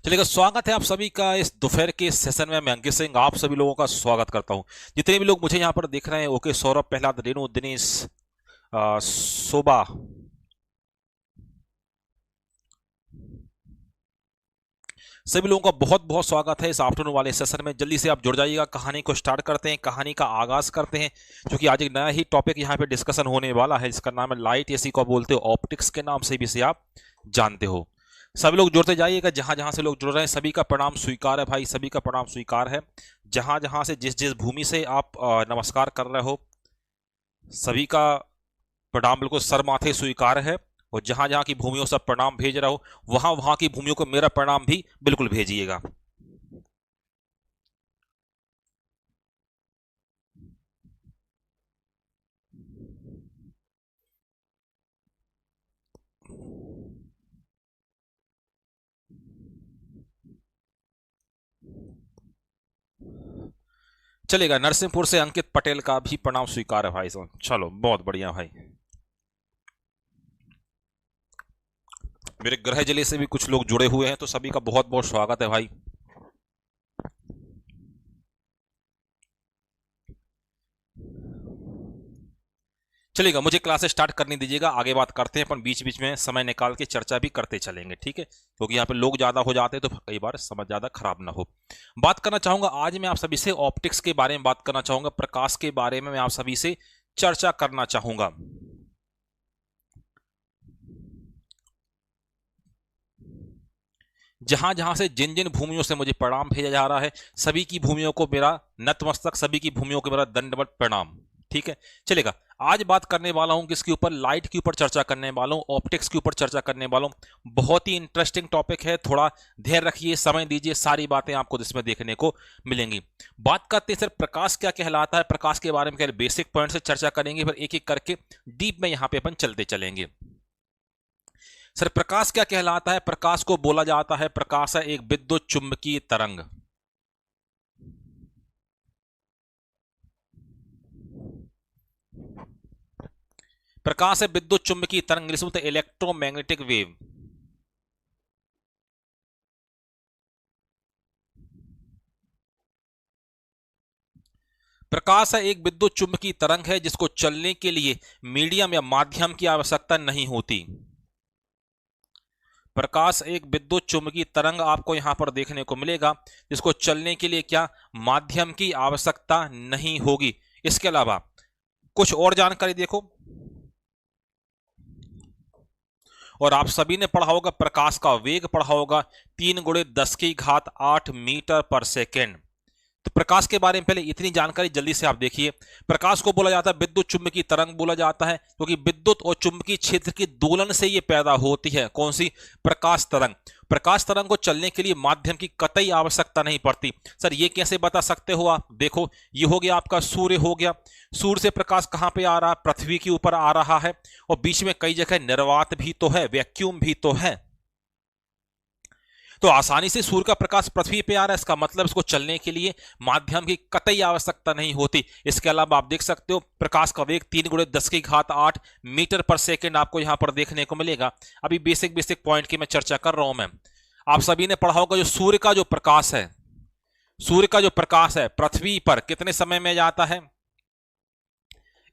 चलिएगा, स्वागत है आप सभी का इस दोपहर के सेशन में। मैं अंकित सिंह आप सभी लोगों का स्वागत करता हूं। जितने भी लोग मुझे यहां पर देख रहे हैं, ओके, सौरभ, प्रहलाद, रेणु, दिनेश, शोभा, सभी लोगों का बहुत बहुत स्वागत है इस आफ्टरनून वाले सेशन में। जल्दी से आप जुड़ जाइएगा, कहानी को स्टार्ट करते हैं, कहानी का आगाज करते हैं। क्योंकि आज एक नया ही टॉपिक यहाँ पे डिस्कशन होने वाला है, जिसका नाम है लाइट, इसी को बोलते हो ऑप्टिक्स के नाम से भी इसे आप जानते हो। सभी लोग जुड़ते जाइएगा, जहां जहां से लोग जुड़ रहे हैं सभी का प्रणाम स्वीकार है भाई, सभी का प्रणाम स्वीकार है। जहां जहां से जिस जिस भूमि से आप नमस्कार कर रहे हो, सभी का प्रणाम बिल्कुल सर माथे स्वीकार है। और जहां जहां की भूमियों से प्रणाम भेज रहा हो, वहां वहां की भूमियों को मेरा प्रणाम भी बिल्कुल भेजिएगा। चलेगा, नरसिंहपुर से अंकित पटेल का भी प्रणाम स्वीकार है भाई साहब। चलो, बहुत बढ़िया भाई। मेरे गृह जिले से भी कुछ लोग जुड़े हुए हैं, तो सभी का बहुत बहुत स्वागत है भाई। चलिएगा, मुझे क्लास स्टार्ट करने दीजिएगा, आगे बात करते हैं अपन। बीच बीच में समय निकाल के चर्चा भी करते चलेंगे, ठीक है? क्योंकि यहाँ पे लोग ज्यादा हो जाते हैं तो कई बार समझ ज्यादा खराब ना हो। बात करना चाहूंगा आज मैं आप सभी से ऑप्टिक्स के बारे में बात करना चाहूंगा, प्रकाश के बारे में मैं आप सभी से चर्चा करना चाहूंगा। जहां जहां से जिन जिन भूमियों से मुझे प्रणाम भेजा जा रहा है, सभी की भूमियों को मेरा नतमस्तक, सभी की भूमियों को मेरा दंडवत प्रणाम, ठीक है? चलेगा, आज बात करने वाला हूं किसके ऊपर? लाइट के ऊपर चर्चा करने वाला हूं, ऑप्टिक्स के ऊपर चर्चा करने वाला हूं। बहुत ही इंटरेस्टिंग टॉपिक है, थोड़ा ध्यान रखिए, समय दीजिए, सारी बातें आपको इसमें देखने को मिलेंगी। बात करते हैं सर, प्रकाश क्या कहलाता है, प्रकाश के बारे में बेसिक पॉइंट से चर्चा करेंगे, फिर एक एक करके डीप में यहां पे अपन चलते चलेंगे। सर, प्रकाश क्या कहलाता है? प्रकाश को बोला जाता है, प्रकाश है एक विद्युत चुंबकीय तरंग। प्रकाश है विद्युत चुंबकीय तरंग, इंग्लिश में इलेक्ट्रोमैग्नेटिक वेव। प्रकाश है एक विद्युत चुंबकीय तरंग है जिसको चलने के लिए मीडियम या माध्यम की आवश्यकता नहीं होती। प्रकाश एक विद्युत चुंबकीय तरंग आपको यहां पर देखने को मिलेगा, जिसको चलने के लिए क्या, माध्यम की आवश्यकता नहीं होगी। इसके अलावा कुछ और जानकारी देखो, और आप सभी ने पढ़ा होगा, प्रकाश का वेग पढ़ा होगा, 3 × 10⁸ मीटर पर सेकेंड। तो प्रकाश के बारे में पहले इतनी जानकारी जल्दी से आप देखिए। प्रकाश को बोला जाता है विद्युत चुंबकीय तरंग बोला जाता है, क्योंकि विद्युत और चुंबकीय क्षेत्र की दोलन से ये पैदा होती है। कौन सी? प्रकाश तरंग। प्रकाश तरंग को चलने के लिए माध्यम की कतई आवश्यकता नहीं पड़ती। सर, ये कैसे बता सकते हो आप? देखो, ये हो गया आपका सूर्य हो गया। सूर्य से प्रकाश कहां पे आ रहा है? पृथ्वी के ऊपर आ रहा है। और बीच में कई जगह निर्वात भी तो है, वैक्यूम भी तो है। तो आसानी से सूर्य का प्रकाश पृथ्वी पे आ रहा है, इसका मतलब इसको चलने के लिए माध्यम की कतई आवश्यकता नहीं होती। इसके अलावा आप देख सकते हो, प्रकाश का वेग 3 × 10⁸ मीटर पर सेकेंड आपको यहां पर देखने को मिलेगा। अभी बेसिक बेसिक पॉइंट की मैं चर्चा कर रहा हूं। मैं आप सभी ने पढ़ा होगा, जो सूर्य का जो प्रकाश है, सूर्य का जो प्रकाश है पृथ्वी पर कितने समय में जाता है?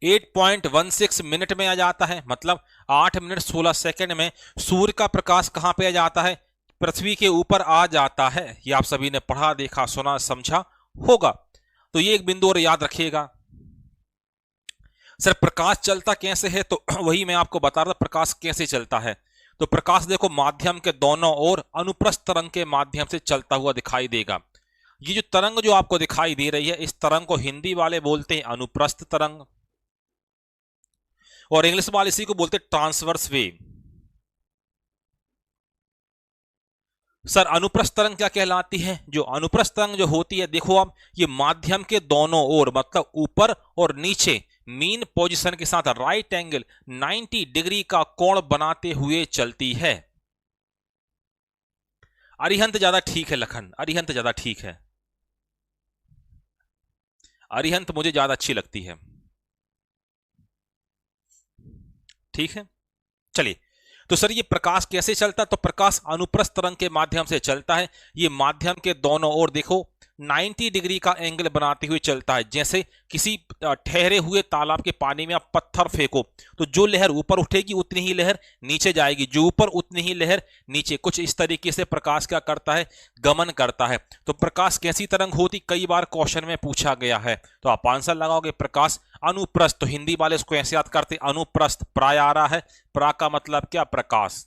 8.16 मिनट में आ जाता है, मतलब 8 मिनट 16 सेकंड में सूर्य का प्रकाश कहां पे आ जाता है? पृथ्वी के ऊपर आ जाता है। ये आप सभी ने पढ़ा, देखा, सुना, समझा होगा। तो ये एक बिंदु और याद रखिएगा। सर, प्रकाश चलता कैसे है? तो वही मैं आपको बता रहा था, प्रकाश कैसे चलता है। तो प्रकाश देखो, माध्यम के दोनों ओर अनुप्रस्थ तरंग के माध्यम से चलता हुआ दिखाई देगा। ये जो तरंग जो आपको दिखाई दे रही है, इस तरंग को हिंदी वाले बोलते हैं अनुप्रस्थ तरंग, और इंग्लिश वाले इसी को बोलते हैं ट्रांसवर्स वेव। सर, अनुप्रस्थ तरंग क्या कहलाती है? जो अनुप्रस्थ तरंग जो होती है, देखो आप, ये माध्यम के दोनों ओर, मतलब ऊपर और नीचे मीन पोजीशन के साथ राइट एंगल 90 डिग्री का कोण बनाते हुए चलती है। अरिहंत ज्यादा ठीक है लखन, अरिहंत ज्यादा ठीक है, अरिहंत मुझे ज्यादा अच्छी लगती है, ठीक है? चलिए, तो सर ये प्रकाश कैसे चलता है? तो प्रकाश अनुप्रस्थ तरंग के माध्यम से चलता है। ये माध्यम के दोनों ओर देखो 90 डिग्री का एंगल बनाते हुए चलता है। जैसे किसी ठहरे हुए तालाब के पानी में आप पत्थर फेंको तो जो लहर ऊपर उठेगी उतनी ही लहर नीचे जाएगी, जो ऊपर उतनी ही लहर नीचे। कुछ इस तरीके से प्रकाश क्या करता है? गमन करता है। तो प्रकाश कैसी तरंग होती? कई बार क्वेश्चन में पूछा गया है। तो आप आंसर लगाओगे प्रकाश अनुप्रस्थ। तो हिंदी वाले इसको ऐसे याद करते, अनुप्रस्थ। प्राय आ रहा है, प्रा का मतलब क्या? प्रकाश।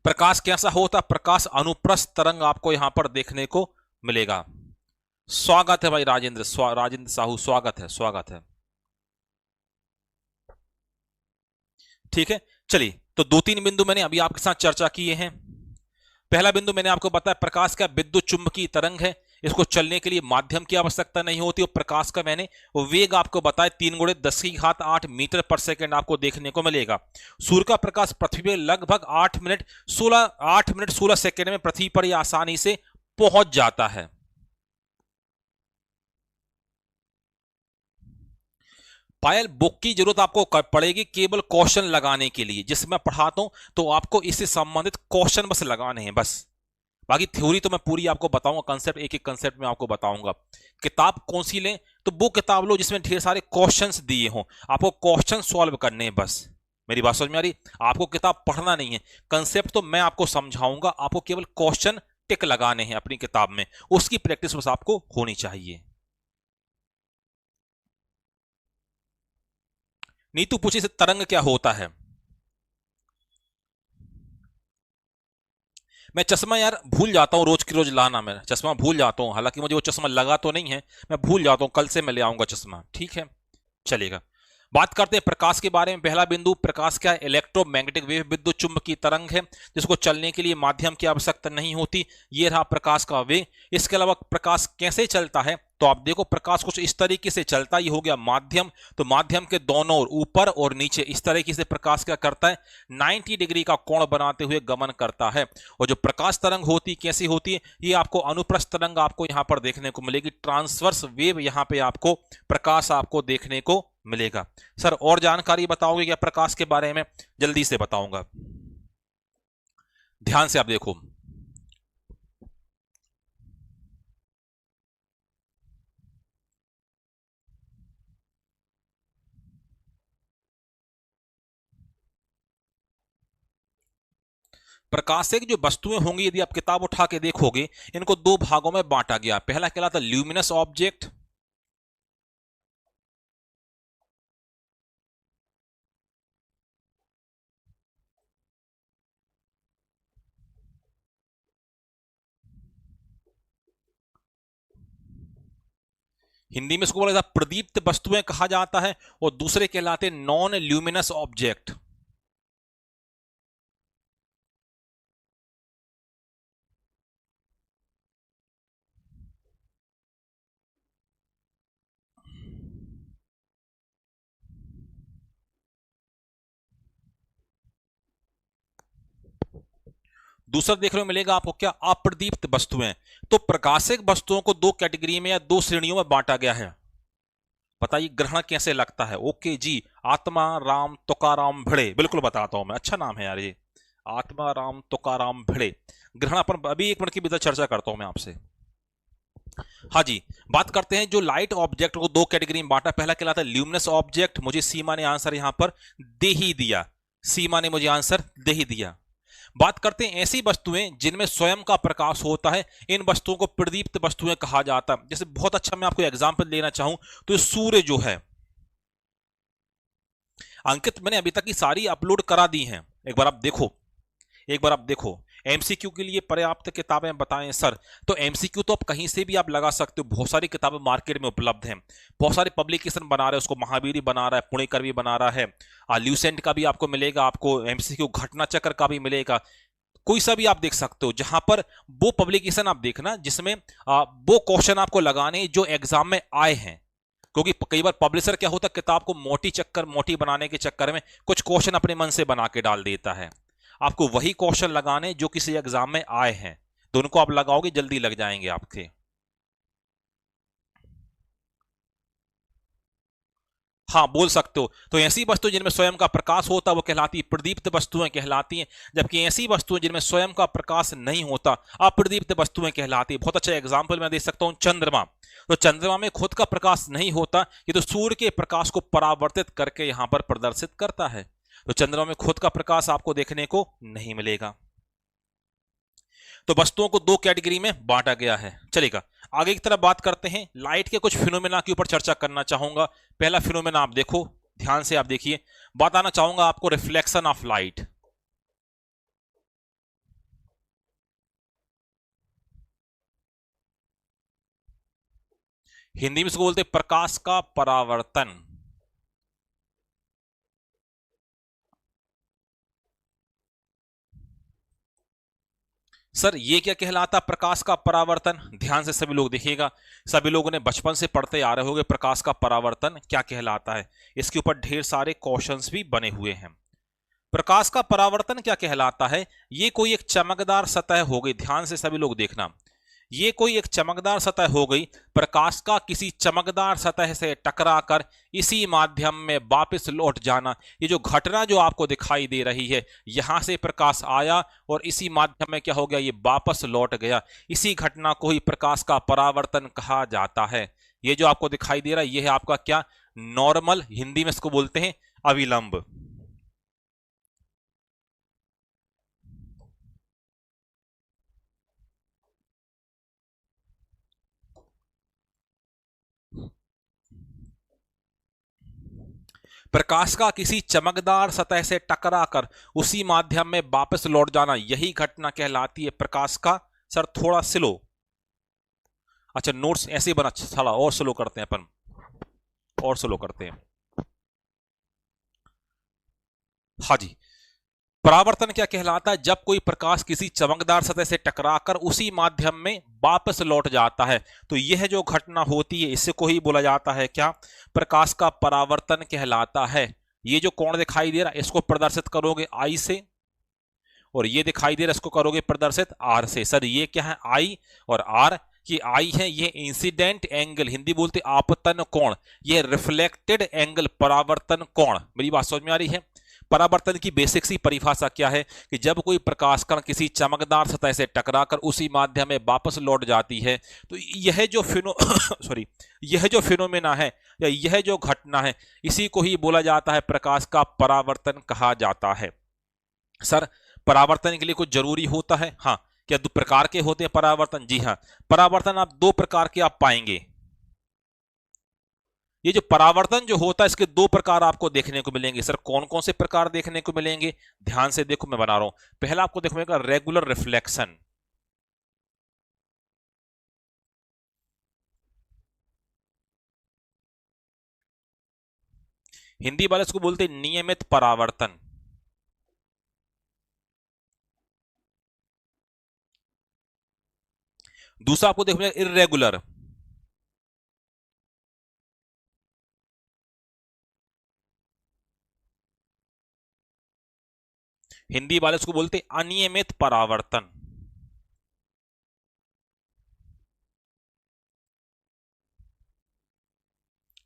प्रकाश कैसा होता? प्रकाश अनुप्रस्थ तरंग आपको यहां पर देखने को मिलेगा। स्वागत है भाई राजेंद्र, राजेंद्र साहू, स्वागत है, स्वागत है। ठीक है, चलिए। तो दो तीन बिंदु मैंने अभी आपके साथ चर्चा किए हैं। पहला बिंदु मैंने आपको बताया, प्रकाश का विद्युत चुंबकीय तरंग है। इसको चलने के लिए माध्यम की आवश्यकता नहीं होती। और प्रकाश का मैंने वेग आपको बताया 3 × 10⁸ मीटर पर सेकंड आपको देखने को मिलेगा। सूर्य का प्रकाश पृथ्वी पर लगभग 8 मिनट 16 सेकंड में पृथ्वी पर यह आसानी से पहुंच जाता है। पायल, बुक की जरूरत आपको पड़ेगी केवल क्वेश्चन लगाने के लिए। जिसमें मैं पढ़ाता हूं तो आपको इससे संबंधित क्वेश्चन बस लगाने हैं, बस। बाकी थ्योरी तो मैं पूरी आपको बताऊंगा, कंसेप्ट एक एक कंसेप्ट में आपको बताऊंगा। किताब कौन सी लें? तो वो किताब लो जिसमें ढेर सारे क्वेश्चंस दिए हों, आपको क्वेश्चन सॉल्व करने हैं, बस। मेरी बात समझ में आ रही? आपको किताब पढ़ना नहीं है, कंसेप्ट तो मैं आपको समझाऊंगा, आपको केवल क्वेश्चन टिक लगाने हैं अपनी किताब में। उसकी प्रैक्टिस बस आपको होनी चाहिए। नीतू पूछी से तरंग क्या होता है? मैं चश्मा यार भूल जाता हूं, रोज की रोज लाना। मैं चश्मा भूल जाता हूं, हालांकि मुझे वो चश्मा लगा तो नहीं है, मैं भूल जाता हूं। कल से मैं ले आऊंगा चश्मा, ठीक है? चलेगा। बात करते हैं प्रकाश के बारे में। पहला बिंदु, प्रकाश क्या है? इलेक्ट्रोमैग्नेटिक वेव, विद्युत चुंबकीय तरंग है, जिसको चलने के लिए माध्यम की आवश्यकता नहीं होती। ये रहा प्रकाश का वेग। इसके अलावा प्रकाश कैसे चलता है? तो आप देखो, प्रकाश कुछ इस तरीके से चलता है। ये हो गया माध्यम। तो माध्यम के दोनों ओर, ऊपर और नीचे, इस तरीके से प्रकाश क्या करता है? 90 डिग्री का कोण बनाते हुए गमन करता है। और जो प्रकाश तरंग होती कैसी होती है? ये आपको अनुप्रस्थ तरंग आपको यहां पर देखने को मिलेगी। ट्रांसवर्स वेव यहां पे आपको प्रकाश आपको देखने को मिलेगा। सर और जानकारी बताओगे क्या प्रकाश के बारे में? जल्दी से बताऊंगा, ध्यान से आप देखो। प्रकाश से जो वस्तुएं होंगी, यदि आप किताब उठा के देखोगे, इनको दो भागों में बांटा गया। पहला कहलाता ल्यूमिनस ऑब्जेक्ट, हिंदी में इसको बोला जाता है प्रदीप्त वस्तुएं कहा जाता है। और दूसरे कहलाते नॉन ल्यूमिनस ऑब्जेक्ट। दूसरा देखने को मिलेगा आपको क्या? अप्रदीप्त वस्तुएं। तो प्रकाशिक वस्तुओं को दो कैटेगरी में या दो श्रेणियों में बांटा गया है। बताइए ग्रहण कैसे लगता है? ओके जी, आत्मा राम तुकाराम भिड़े, बिल्कुल बताता हूं मैं, अच्छा नाम है यार ये, आत्मा राम तुकाराम भिड़े। ग्रहण अपन अभी 1 मिनट के भीतर चर्चा करता हूं मैं आपसे। हाँ जी, बात करते हैं जो लाइट ऑब्जेक्ट को दो कैटेगरी में बांटा। पहला कहलाता है ल्यूमिनस ऑब्जेक्ट। मुझे सीमा ने आंसर यहां पर दे ही दिया, सीमा ने मुझे आंसर दे ही दिया। बात करते हैं ऐसी वस्तुएं जिनमें स्वयं का प्रकाश होता है, इन वस्तुओं को प्रदीप्त वस्तुएं कहा जाता है। जैसे बहुत अच्छा मैं आपको एग्जांपल लेना चाहूं तो सूर्य जो है, अंकित मैंने अभी तक की सारी अपलोड करा दी हैं, एक बार आप देखो, एक बार आप देखो। एमसीक्यू के लिए पर्याप्त किताबें बताएं सर। तो एमसीक्यू तो आप कहीं से भी आप लगा सकते हो, बहुत सारी किताबें मार्केट में उपलब्ध हैं, बहुत सारे पब्लिकेशन बना रहे हैं उसको, महावीर बना रहा है, पुणेकर भी बना रहा है, ल्यूसेंट का भी आपको मिलेगा, आपको एमसीक्यू घटना चक्र का भी मिलेगा। कोई सा भी आप देख सकते हो, जहां पर वो पब्लिकेशन आप देखना जिसमें वो क्वेश्चन आपको लगाने जो एग्जाम में आए हैं। क्योंकि कई बार पब्लिशर क्या होता है, किताब को मोटी बनाने के चक्कर में कुछ क्वेश्चन अपने मन से बना के डाल देता है। आपको वही क्वेश्चन लगाने जो किसी एग्जाम में आए हैं, तो उनको आप लगाओगे जल्दी लग जाएंगे आपके। हाँ बोल सकते हो। तो ऐसी वस्तु जिनमें स्वयं का प्रकाश होता वो कहलाती है प्रदीप्त वस्तुएं कहलाती हैं, जबकि ऐसी वस्तुएं जिनमें स्वयं का प्रकाश नहीं होता अप्रदीप्त वस्तुएं कहलाती है। बहुत अच्छा एग्जांपल मैं दे सकता हूं, चंद्रमा। तो चंद्रमा में खुद का प्रकाश नहीं होता, ये तो सूर्य के प्रकाश को परावर्तित करके यहां पर प्रदर्शित करता है। तो चंद्रमा में खुद का प्रकाश आपको देखने को नहीं मिलेगा। तो वस्तुओं को दो कैटेगरी में बांटा गया है। चलेगा, आगे की तरफ बात करते हैं। लाइट के कुछ फिनोमेना के ऊपर चर्चा करना चाहूंगा। पहला फिनोमेना आप देखो, ध्यान से आप देखिए, बताना चाहूंगा आपको रिफ्लेक्शन ऑफ लाइट। हिंदी में इसको बोलते हैं प्रकाश का परावर्तन। सर ये क्या कहलाता प्रकाश का परावर्तन? ध्यान से सभी लोग देखिएगा, सभी लोगों ने बचपन से पढ़ते आ रहे होंगे प्रकाश का परावर्तन क्या कहलाता है। इसके ऊपर ढेर सारे क्वेश्चंस भी बने हुए हैं। प्रकाश का परावर्तन क्या कहलाता है? ये कोई एक चमकदार सतह हो गई, ध्यान से सभी लोग देखना, ये कोई एक चमकदार सतह हो गई, प्रकाश का किसी चमकदार सतह से टकराकर इसी माध्यम में वापस लौट जाना। ये जो घटना जो आपको दिखाई दे रही है, यहां से प्रकाश आया और इसी माध्यम में क्या हो गया, ये वापस लौट गया। इसी घटना को ही प्रकाश का परावर्तन कहा जाता है। ये जो आपको दिखाई दे रहा है, ये है आपका क्या, नॉर्मल, हिंदी में इसको बोलते हैं अविलंब। प्रकाश का किसी चमकदार सतह से टकराकर उसी माध्यम में वापस लौट जाना, यही घटना कहलाती है प्रकाश का। सर थोड़ा स्लो, अच्छा नोट्स ऐसे बना, थोड़ा और स्लो करते हैं अपन, और स्लो करते हैं। हाँ जी, परावर्तन क्या कहलाता है? जब कोई प्रकाश किसी चमकदार सतह से टकराकर उसी माध्यम में वापस लौट जाता है, तो यह जो घटना होती है इसे को ही बोला जाता है क्या, प्रकाश का परावर्तन कहलाता है। ये जो कोण दिखाई दे रहा है इसको प्रदर्शित करोगे आई से, और ये दिखाई दे रहा है इसको करोगे प्रदर्शित आर से। सर ये क्या है, आई और आर, ये आई है, ये इंसिडेंट एंगल, हिंदी बोलते आपतन कोण, ये रिफ्लेक्टेड एंगल परावर्तन कोण। मेरी बात समझ में आ रही है? परावर्तन की बेसिक सी परिभाषा क्या है कि जब कोई प्रकाश कण किसी चमकदार सतह से टकराकर उसी माध्यम में वापस लौट जाती है, तो यह जो सॉरी, यह जो फिनोमेना है या यह जो घटना है, इसी को ही बोला जाता है प्रकाश का परावर्तन कहा जाता है। सर परावर्तन के लिए कुछ जरूरी होता है? हाँ। क्या दो प्रकार के होते हैं परावर्तन? जी हाँ, परावर्तन आप दो प्रकार के आप पाएंगे। ये जो परावर्तन जो होता है इसके दो प्रकार आपको देखने को मिलेंगे। सर कौन कौन से प्रकार देखने को मिलेंगे? ध्यान से देखो, मैं बना रहा हूं। पहला आपको देखने को मिलेगा रेगुलर रिफ्लेक्शन, हिंदी वाले इसको बोलते हैं नियमित परावर्तन। दूसरा आपको देखने को मिलेगा इर्रेगुलर, हिंदी वाले इसको बोलते हैं अनियमित परावर्तन।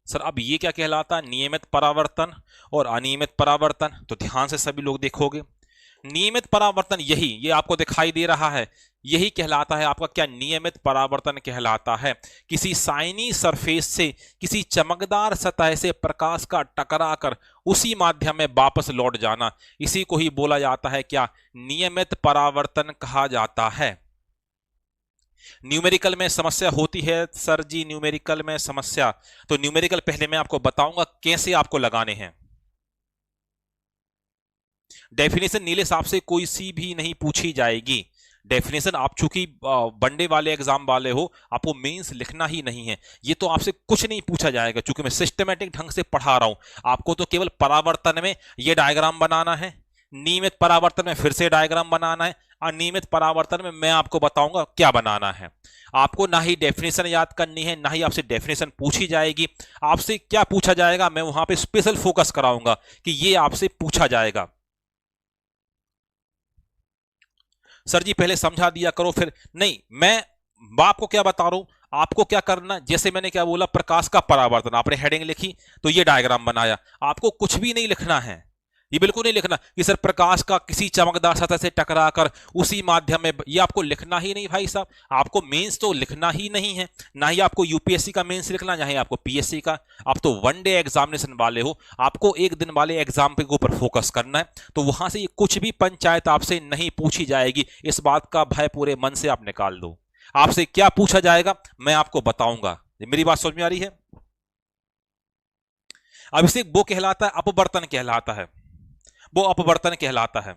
सर अब ये क्या कहलाता है, नियमित परावर्तन और अनियमित परावर्तन? तो ध्यान से सभी लोग देखोगे, नियमित परावर्तन यही, ये आपको दिखाई दे रहा है, यही कहलाता है आपका क्या, नियमित परावर्तन कहलाता है। किसी साइनी सरफेस से किसी चमकदार सतह से प्रकाश का टकराकर उसी माध्यम में वापस लौट जाना, इसी को ही बोला जाता है क्या, नियमित परावर्तन कहा जाता है। न्यूमेरिकल में समस्या होती है सर जी, न्यूमेरिकल में समस्या, तो न्यूमेरिकल पहले मैं आपको बताऊंगा कैसे आपको लगाने हैं। डेफिनेशन नीले साहब से कोई सी भी नहीं पूछी जाएगी। डेफिनेशन आप चूंकि वनडे वाले एग्जाम वाले हो, आपको मेंस लिखना ही नहीं है, ये तो आपसे कुछ नहीं पूछा जाएगा, क्योंकि मैं सिस्टमेटिक ढंग से पढ़ा रहा हूं। आपको तो केवल परावर्तन में ये डायग्राम बनाना है, नियमित परावर्तन में फिर से डायग्राम बनाना है, अनियमित परावर्तन में मैं आपको बताऊंगा क्या बनाना है। आपको ना ही डेफिनेशन याद करनी है, ना ही आपसे डेफिनेशन पूछी जाएगी। आपसे क्या पूछा जाएगा मैं वहां पे स्पेशल फोकस कराऊंगा कि ये आपसे पूछा जाएगा। सर जी पहले समझा दिया करो, फिर नहीं, मैं आपको क्या बता रहा हूं, आपको क्या करना, जैसे मैंने क्या बोला, प्रकाश का परावर्तन, आपने हेडिंग लिखी तो ये डायग्राम बनाया, आपको कुछ भी नहीं लिखना है, ये बिल्कुल नहीं लिखना कि सर प्रकाश का किसी चमकदार सतह से टकराकर उसी माध्यम में, ये आपको लिखना ही नहीं भाई साहब। आपको मेंस तो लिखना ही नहीं है, ना ही आपको यूपीएससी का मेंस लिखना, ना ही आपको पीएससी का। आप तो वन डे एग्जामिनेशन वाले हो, आपको एक दिन वाले एग्जाम के ऊपर फोकस करना है। तो वहां से कुछ भी पंचायत आपसे नहीं पूछी जाएगी, इस बात का भय पूरे मन से आप निकाल दो। आपसे क्या पूछा जाएगा मैं आपको बताऊंगा। मेरी बात समझ में आ रही है? अब इसे वो कहलाता है अपवर्तन कहलाता है, वो अपवर्तन कहलाता है।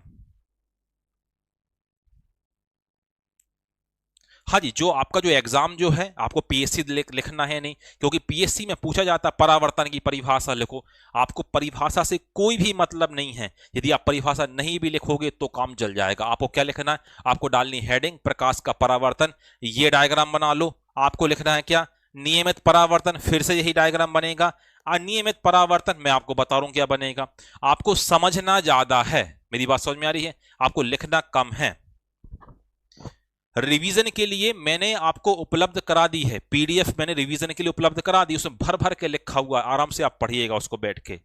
हाँ जी, जो आपका जो एग्जाम जो है आपको पीएससी लिखना है नहीं, क्योंकि पीएससी में पूछा जाता है परावर्तन की परिभाषा लिखो। आपको परिभाषा से कोई भी मतलब नहीं है, यदि आप परिभाषा नहीं भी लिखोगे तो काम चल जाएगा। आपको क्या लिखना है, आपको डालनी हेडिंग प्रकाश का परावर्तन, ये डायग्राम बना लो। आपको लिखना है क्या, नियमित परावर्तन, फिर से यही डायग्राम बनेगा। अनियमित परावर्तन मैं आपको बता रहा हूं क्या बनेगा। आपको समझना ज्यादा है, मेरी बात समझ में आ रही है, आपको लिखना कम है। रिवीजन के लिए मैंने आपको उपलब्ध करा दी है पीडीएफ, मैंने रिवीजन के लिए उपलब्ध करा दी, उसमें भर भर के लिखा हुआ, आराम से आप पढ़िएगा उसको बैठ के।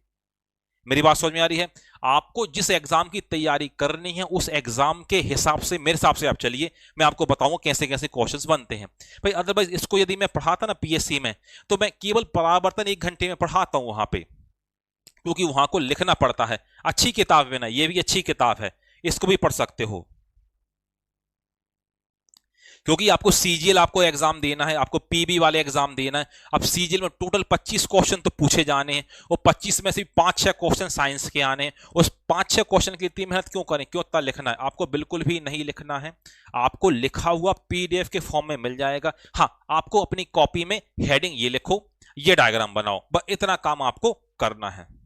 मेरी बात समझ में आ रही है? आपको जिस एग्जाम की तैयारी करनी है उस एग्जाम के हिसाब से, मेरे हिसाब से आप चलिए, मैं आपको बताऊंगा कैसे कैसे क्वेश्चंस बनते हैं भाई। अदरवाइज इसको यदि मैं पढ़ाता ना पीएससी में, तो मैं केवल परावर्तन 1 घंटे में पढ़ाता हूं वहां पे, क्योंकि वहां को लिखना पड़ता है। अच्छी किताब है ना, ये भी अच्छी किताब है, इसको भी पढ़ सकते हो, क्योंकि आपको सीजीएल आपको एग्जाम देना है, आपको पीबी वाले एग्जाम देना है। अब सीजीएल में टोटल 25 क्वेश्चन तो पूछे जाने हैं, और 25 में से 5-6 क्वेश्चन साइंस के आने हैं। उस 5-6 क्वेश्चन की इतनी मेहनत क्यों करें, क्यों इतना लिखना है? आपको बिल्कुल भी नहीं लिखना है, आपको लिखा हुआ पीडीएफ के फॉर्म में मिल जाएगा। हाँ, आपको अपनी कॉपी में हेडिंग ये लिखो, ये डायग्राम बनाओ, बस इतना काम आपको करना है।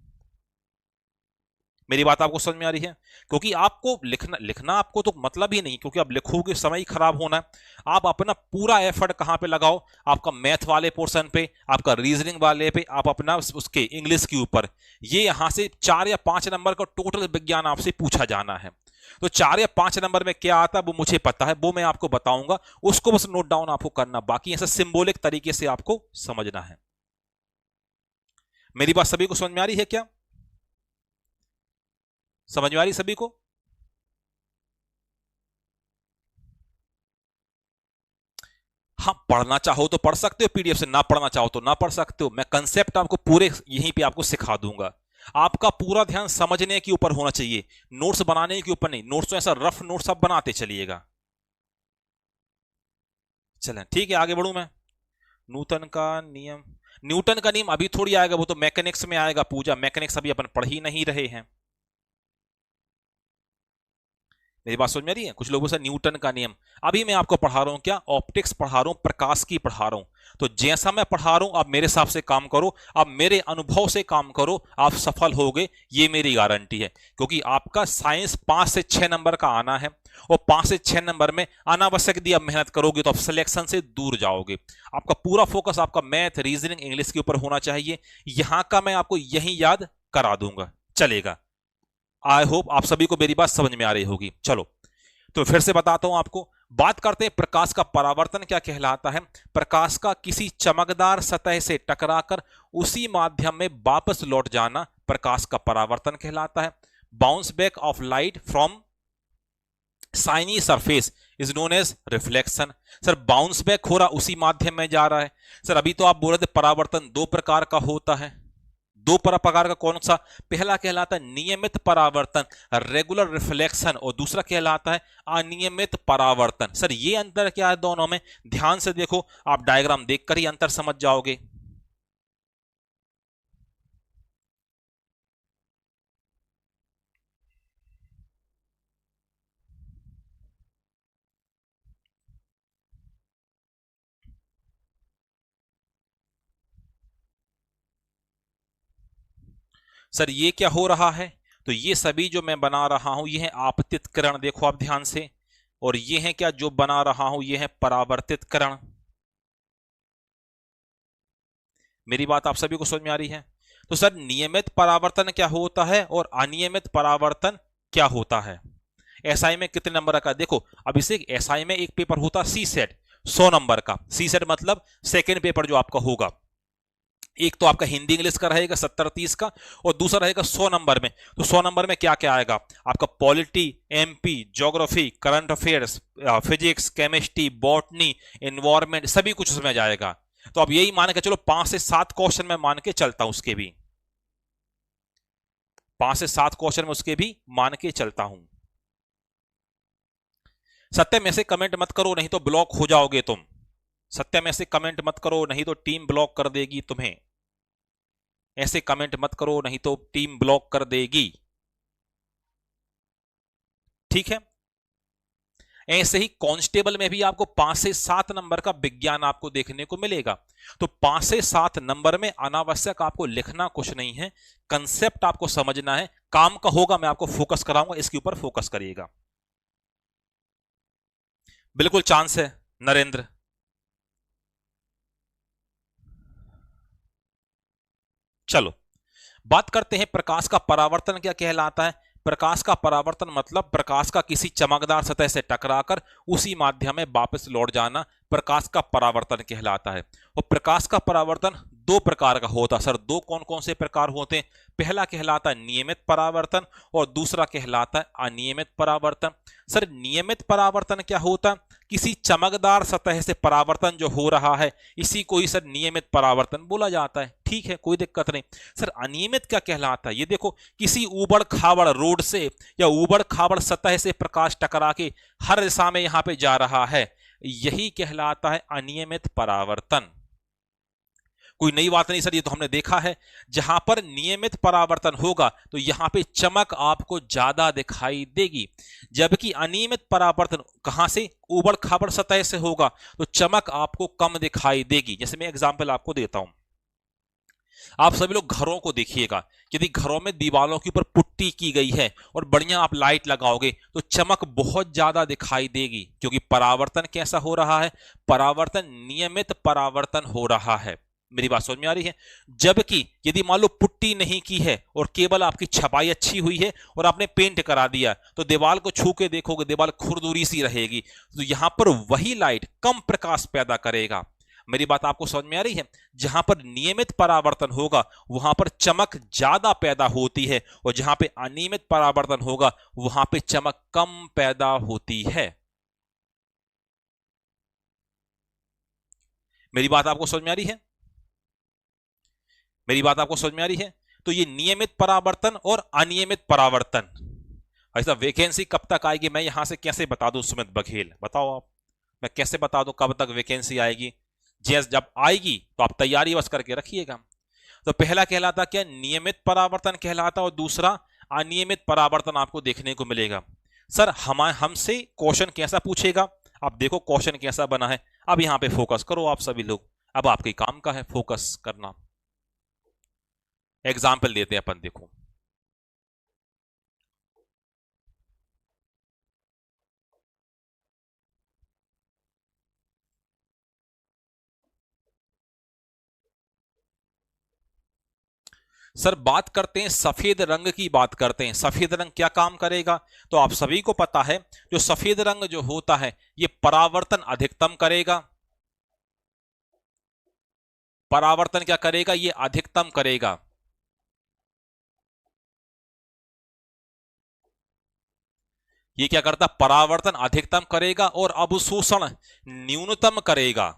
मेरी बात आपको समझ में आ रही है? क्योंकि आपको लिखना आपको तो मतलब ही नहीं, क्योंकि आप लिखोगे समय ही खराब होना है। आप अपना पूरा एफर्ट कहां पे लगाओ, आपका मैथ वाले पोर्शन पे, आपका रीजनिंग वाले पे, आप अपना उसके इंग्लिश के ऊपर। ये यहां से 4 या 5 नंबर का टोटल विज्ञान आपसे पूछा जाना है। तो 4 या 5 नंबर में क्या आता है वो मुझे पता है, वो मैं आपको बताऊंगा, उसको बस नोट डाउन आपको करना, बाकी ऐसा सिंबॉलिक तरीके से आपको समझना है। मेरी बात सभी को समझ में आ रही है क्या? समझ में आ रही सभी को? हाँ, पढ़ना चाहो तो पढ़ सकते हो पीडीएफ से, ना पढ़ना चाहो तो ना पढ़ सकते हो। मैं कंसेप्ट आपको पूरे यहीं पे आपको सिखा दूंगा। आपका पूरा ध्यान समझने के ऊपर होना चाहिए, नोट्स बनाने के ऊपर नहीं। नोट्स तो ऐसा रफ नोट्स आप बनाते चलिएगा। चलें ठीक है, आगे बढ़ूं मैं। न्यूटन का नियम, न्यूटन का नियम अभी थोड़ी आएगा, वो तो मैकेनिक्स में आएगा पूजा। मैकेनिक्स अभी अपन पढ़ ही नहीं रहे हैं। मेरी बात समझ में आ रही है? कुछ लोगों से न्यूटन का नियम, अभी मैं आपको पढ़ा रहा हूं क्या, ऑप्टिक्स पढ़ा रहा हूं, प्रकाश की पढ़ा रहा हूं। तो जैसा मैं पढ़ा रहा हूं आप मेरे हिसाब से काम करो, आप मेरे अनुभव से काम करो, आप सफल होगे, ये मेरी गारंटी है। क्योंकि आपका साइंस 5 से 6 नंबर का आना है, और 5 से 6 नंबर में अनावश्यक यदि आप मेहनत करोगे तो आप सिलेक्शन से दूर जाओगे। आपका पूरा फोकस आपका मैथ, रीजनिंग, इंग्लिश के ऊपर होना चाहिए। यहां का मैं आपको यही याद करा दूंगा, चलेगा? आई होप आप सभी को मेरी बात समझ में आ रही होगी। चलो तो फिर से बताता हूं आपको, बात करते हैं प्रकाश का परावर्तन क्या कहलाता है। प्रकाश का किसी चमकदार सतह से टकराकर उसी माध्यम में वापस लौट जाना प्रकाश का परावर्तन कहलाता है। Bounce back of light from shiny surface is known as reflection. Sir bounce back हो रहा उसी माध्यम में जा रहा है। सर अभी तो आप बोल रहे थे परावर्तन 2 प्रकार का होता है, 2 प्रकार का कौन सा? पहला कहलाता है नियमित परावर्तन, रेगुलर रिफ्लेक्शन, और दूसरा कहलाता है अनियमित परावर्तन। सर ये अंतर क्या है दोनों में? ध्यान से देखो, आप डायग्राम देखकर ही अंतर समझ जाओगे। सर ये क्या हो रहा है? तो ये सभी जो मैं बना रहा हूं ये है आपतित किरण, देखो आप ध्यान से। और ये है क्या जो बना रहा हूं, ये है परावर्तित किरण। मेरी बात आप सभी को समझ में आ रही है? तो सर नियमित परावर्तन क्या होता है और अनियमित परावर्तन क्या होता है? एसआई में कितने नंबर का? देखो अब इसे एसआई में एक पेपर होता सी सेट, 100 नंबर का। सी सेट मतलब सेकेंड पेपर जो आपका होगा, एक तो आपका हिंदी इंग्लिश का रहेगा 70-30 का, और दूसरा रहेगा 100 नंबर में। तो 100 नंबर में क्या क्या आएगा आपका, polity, MP, geography, current affairs, physics, chemistry, botany, environment, सभी कुछ उसमें जाएगा। तो अब यही मान के चलो 5 से 7 क्वेश्चन मैं मान के चलता हूं, उसके भी 5 से 7 क्वेश्चन में उसके भी मान के चलता हूं। सत्य में से कमेंट मत करो, नहीं तो ब्लॉक हो जाओगे तुम। सत्य में से कमेंट मत करो, नहीं तो टीम ब्लॉक कर देगी तुम्हें। ऐसे कमेंट मत करो, नहीं तो टीम ब्लॉक कर देगी। ठीक है। ऐसे ही कांस्टेबल में भी आपको 5 से 7 नंबर का विज्ञान आपको देखने को मिलेगा। तो 5 से 7 नंबर में अनावश्यक आपको लिखना कुछ नहीं है, कंसेप्ट आपको समझना है। काम का होगा, मैं आपको फोकस कराऊंगा, इसके ऊपर फोकस करिएगा। बिल्कुल चांस है नरेंद्र। चलो बात करते हैं प्रकाश का परावर्तन क्या कहलाता है। प्रकाश का परावर्तन मतलब प्रकाश का किसी चमकदार सतह से टकराकर उसी माध्यम में वापस लौट जाना प्रकाश का परावर्तन कहलाता है। और प्रकाश का परावर्तन 2 प्रकार का होता है। सर 2 कौन कौन से प्रकार होते हैं? पहला कहलाता है नियमित परावर्तन और दूसरा कहलाता है अनियमित परावर्तन। सर नियमित परावर्तन क्या होता है? किसी चमकदार सतह से परावर्तन जो हो रहा है, इसी को ही सर नियमित परावर्तन बोला जाता है। ठीक है, कोई दिक्कत नहीं। सर अनियमित क्या कहलाता है? ये देखो, किसी ऊबड़ खाबड़ रोड से या ऊबड़ खाबड़ सतह से प्रकाश टकरा के हर दिशा में यहां पे जा रहा है, यही कहलाता है अनियमित परावर्तन। कोई नई बात नहीं सर, ये तो हमने देखा है। जहां पर नियमित परावर्तन होगा तो यहां पे चमक आपको ज्यादा दिखाई देगी, जबकि अनियमित परावर्तन कहां से, ऊबड़ खाबड़ सतह से होगा तो चमक आपको कम दिखाई देगी। जैसे मैं एग्जांपल आपको देता हूं, आप सभी लोग घरों को देखिएगा, यदि घरों में दीवारों के ऊपर पुट्टी की गई है और बढ़िया आप लाइट लगाओगे तो चमक बहुत ज्यादा दिखाई देगी, क्योंकि परावर्तन कैसा हो रहा है, परावर्तन नियमित परावर्तन हो रहा है। मेरी बात समझ में आ रही है? जबकि यदि मान लो पुट्टी नहीं की है और केवल आपकी छपाई अच्छी हुई है और आपने पेंट करा दिया, तो दीवार को छू के देखोगे दीवार खुरदुरी सी रहेगी, तो यहां पर वही लाइट कम प्रकाश पैदा करेगा। मेरी बात आपको समझ में आ रही है? जहां पर नियमित परावर्तन होगा वहां पर चमक ज्यादा पैदा होती है, और जहां पे अनियमित परावर्तन होगा वहां पे चमक कम पैदा होती है। मेरी बात आपको समझ में आ रही है? मेरी बात आपको समझ में आ रही है? तो ये नियमित परावर्तन और अनियमित परावर्तन। ऐसा वैकेंसी कब तक आएगी, मैं यहां से कैसे बता दूं? सुमित बघेल बताओ आप, मैं कैसे बता दूं कब तक वैकेंसी आएगी? जब आएगी तो आप तैयारी बस करके रखिएगा। तो पहला कहलाता क्या, नियमित परावर्तन कहलाता, और दूसरा अनियमित परावर्तन आपको देखने को मिलेगा। सर हमसे क्वेश्चन कैसा पूछेगा? आप देखो क्वेश्चन कैसा बना है। अब यहां पे फोकस करो आप सभी लोग, अब आपके काम का है फोकस करना। एग्जाम्पल देते हैं अपन, देखो सर बात करते हैं सफेद रंग की, बात करते हैं सफेद रंग क्या काम करेगा। तो आप सभी को पता है जो सफेद रंग जो होता है ये परावर्तन अधिकतम करेगा। परावर्तन क्या करेगा, ये अधिकतम करेगा। ये क्या करता, परावर्तन अधिकतम करेगा और अवशोषण न्यूनतम करेगा।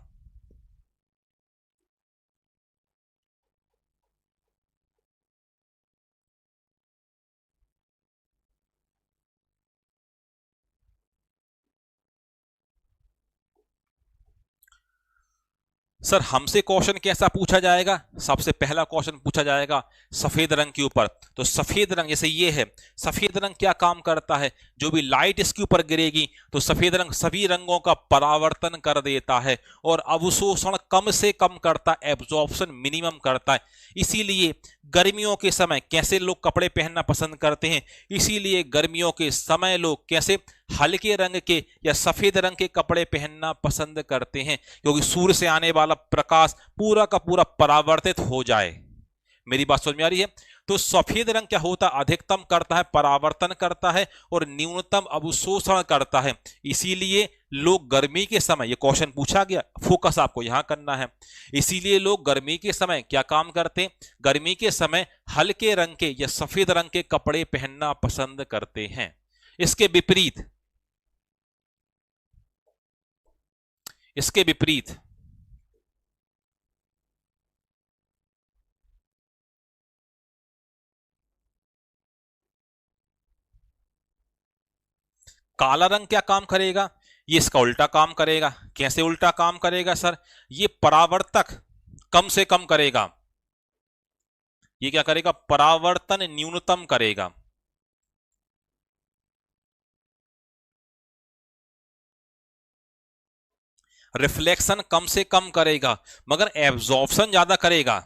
सर हमसे क्वेश्चन कैसा पूछा जाएगा? सबसे पहला क्वेश्चन पूछा जाएगा सफेद रंग के ऊपर। तो सफेद रंग जैसे ये है, सफेद रंग क्या काम करता है, जो भी लाइट इसके ऊपर गिरेगी तो सफेद रंग सभी रंगों का परावर्तन कर देता है और अवशोषण कम से कम करता है, एब्जॉर्प्शन मिनिमम करता है। इसीलिए गर्मियों के समय कैसे लोग कपड़े पहनना पसंद करते हैं, इसीलिए गर्मियों के समय लोग कैसे हल्के रंग के या सफेद रंग के कपड़े पहनना पसंद करते हैं, क्योंकि सूर्य से आने वाला प्रकाश पूरा का पूरा परावर्तित हो जाए। मेरी बात समझ में आ रही है? तो सफेद रंग क्या होता है, अधिकतम करता है परावर्तन करता है और न्यूनतम अवशोषण करता है। इसीलिए लोग गर्मी के समय, ये क्वेश्चन पूछा गया, फोकस आपको यहां करना है, इसीलिए लोग गर्मी के समय क्या काम करते हैं, गर्मी के समय हल्के रंग के या सफेद रंग के कपड़े पहनना पसंद करते हैं। इसके विपरीत, इसके विपरीत काला रंग क्या काम करेगा, ये इसका उल्टा काम करेगा। कैसे उल्टा काम करेगा सर, ये परावर्तक कम से कम करेगा, ये क्या करेगा, परावर्तन न्यूनतम करेगा। रिफ्लेक्शन कम से कम करेगा मगर एब्जॉर्प्शन ज्यादा करेगा।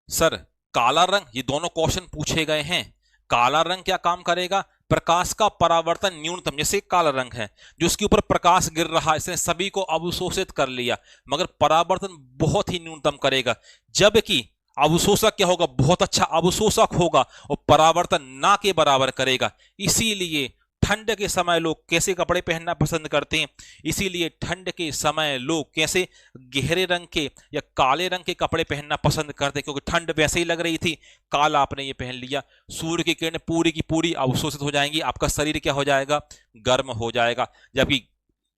सर काला रंग, ये दोनों क्वेश्चन पूछे गए हैं, काला रंग क्या काम करेगा, प्रकाश का परावर्तन न्यूनतम, जैसे काला रंग है जो उसके ऊपर प्रकाश गिर रहा है, इसने सभी को अवशोषित कर लिया मगर परावर्तन बहुत ही न्यूनतम करेगा। जबकि अवशोषक क्या होगा, बहुत अच्छा अवशोषक होगा और परावर्तन ना के बराबर करेगा। इसीलिए ठंड के समय लोग कैसे कपड़े पहनना पसंद करते हैं, इसीलिए ठंड के समय लोग कैसे गहरे रंग के या काले रंग के कपड़े पहनना पसंद करते हैं, क्योंकि ठंड वैसे ही लग रही थी, काला आपने ये पहन लिया, सूर्य की किरणें पूरी की पूरी अवशोषित हो जाएंगी, आपका शरीर क्या हो जाएगा, गर्म हो जाएगा। जबकि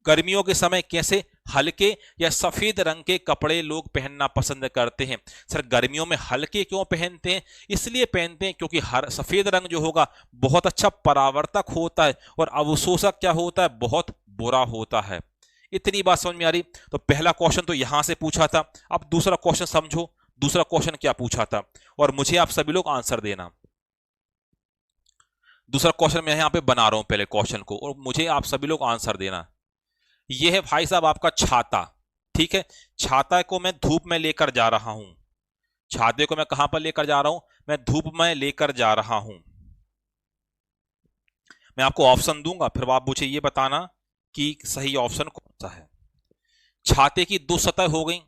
गर्मियों के समय कैसे हल्के या सफेद रंग के कपड़े लोग पहनना पसंद करते हैं। सर गर्मियों में हल्के क्यों पहनते हैं, इसलिए पहनते हैं क्योंकि हर सफेद रंग जो होगा बहुत अच्छा परावर्तक होता है और अवशोषक क्या होता है, बहुत बुरा होता है। इतनी बात समझ में आ रही। तो पहला क्वेश्चन तो यहां से पूछा था, अब दूसरा क्वेश्चन समझो, दूसरा क्वेश्चन क्या पूछा था और मुझे आप सभी लोग आंसर देना। दूसरा क्वेश्चन मैं यहां पे बना रहा हूं पहले क्वेश्चन को, और मुझे आप सभी लोग आंसर देना। यह है भाई साहब आपका छाता, ठीक है, छाता को मैं धूप में लेकर जा रहा हूं, छाते को मैं कहां पर लेकर जा रहा हूं, मैं धूप में लेकर जा रहा हूं। मैं आपको ऑप्शन दूंगा, फिर आप मुझे ये बताना कि सही ऑप्शन कौन सा है। छाते की दो सतह हो गई,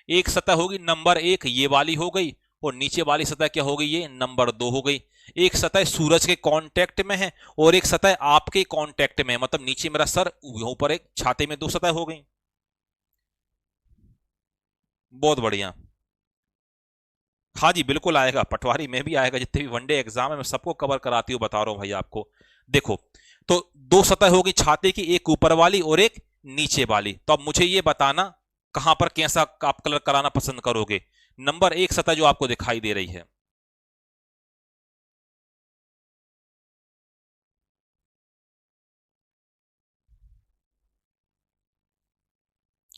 एक सतह होगी नंबर एक, ये वाली हो गई, और नीचे वाली सतह क्या हो गई, ये नंबर दो हो गई। एक सतह सूरज के कांटेक्ट में है और एक सतह आपके कांटेक्ट में है, मतलब नीचे मेरा सर, ऊपर एक, छाते में दो सतह हो गई। बहुत बढ़िया, हाँ जी बिल्कुल आएगा, पटवारी में भी आएगा, जितने भी वनडे एग्जाम है मैं सबको कवर कराती हूँ, बता रहा हूं भाई आपको। देखो, तो दो सतह होगी छाते की, एक ऊपर वाली और एक नीचे वाली। तो अब मुझे ये बताना कहां पर कैसा आप कलर कराना पसंद करोगे। नंबर एक सतह जो आपको दिखाई दे रही है,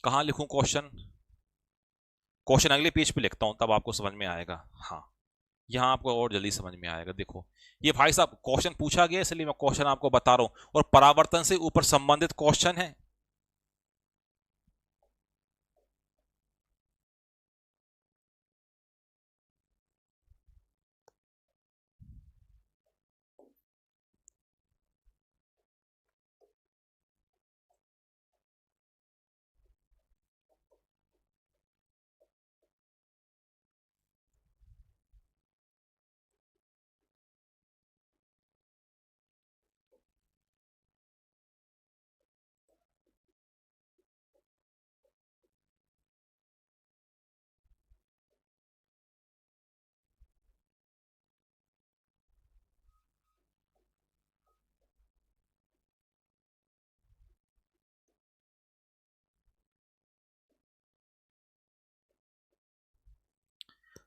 कहां लिखूं क्वेश्चन, क्वेश्चन अगले पेज पे लिखता हूं तब आपको समझ में आएगा। हाँ, यहां आपको और जल्दी समझ में आएगा। देखो ये भाई साहब क्वेश्चन पूछा गया इसलिए मैं क्वेश्चन आपको बता रहा हूं, और परावर्तन से ऊपर संबंधित क्वेश्चन है।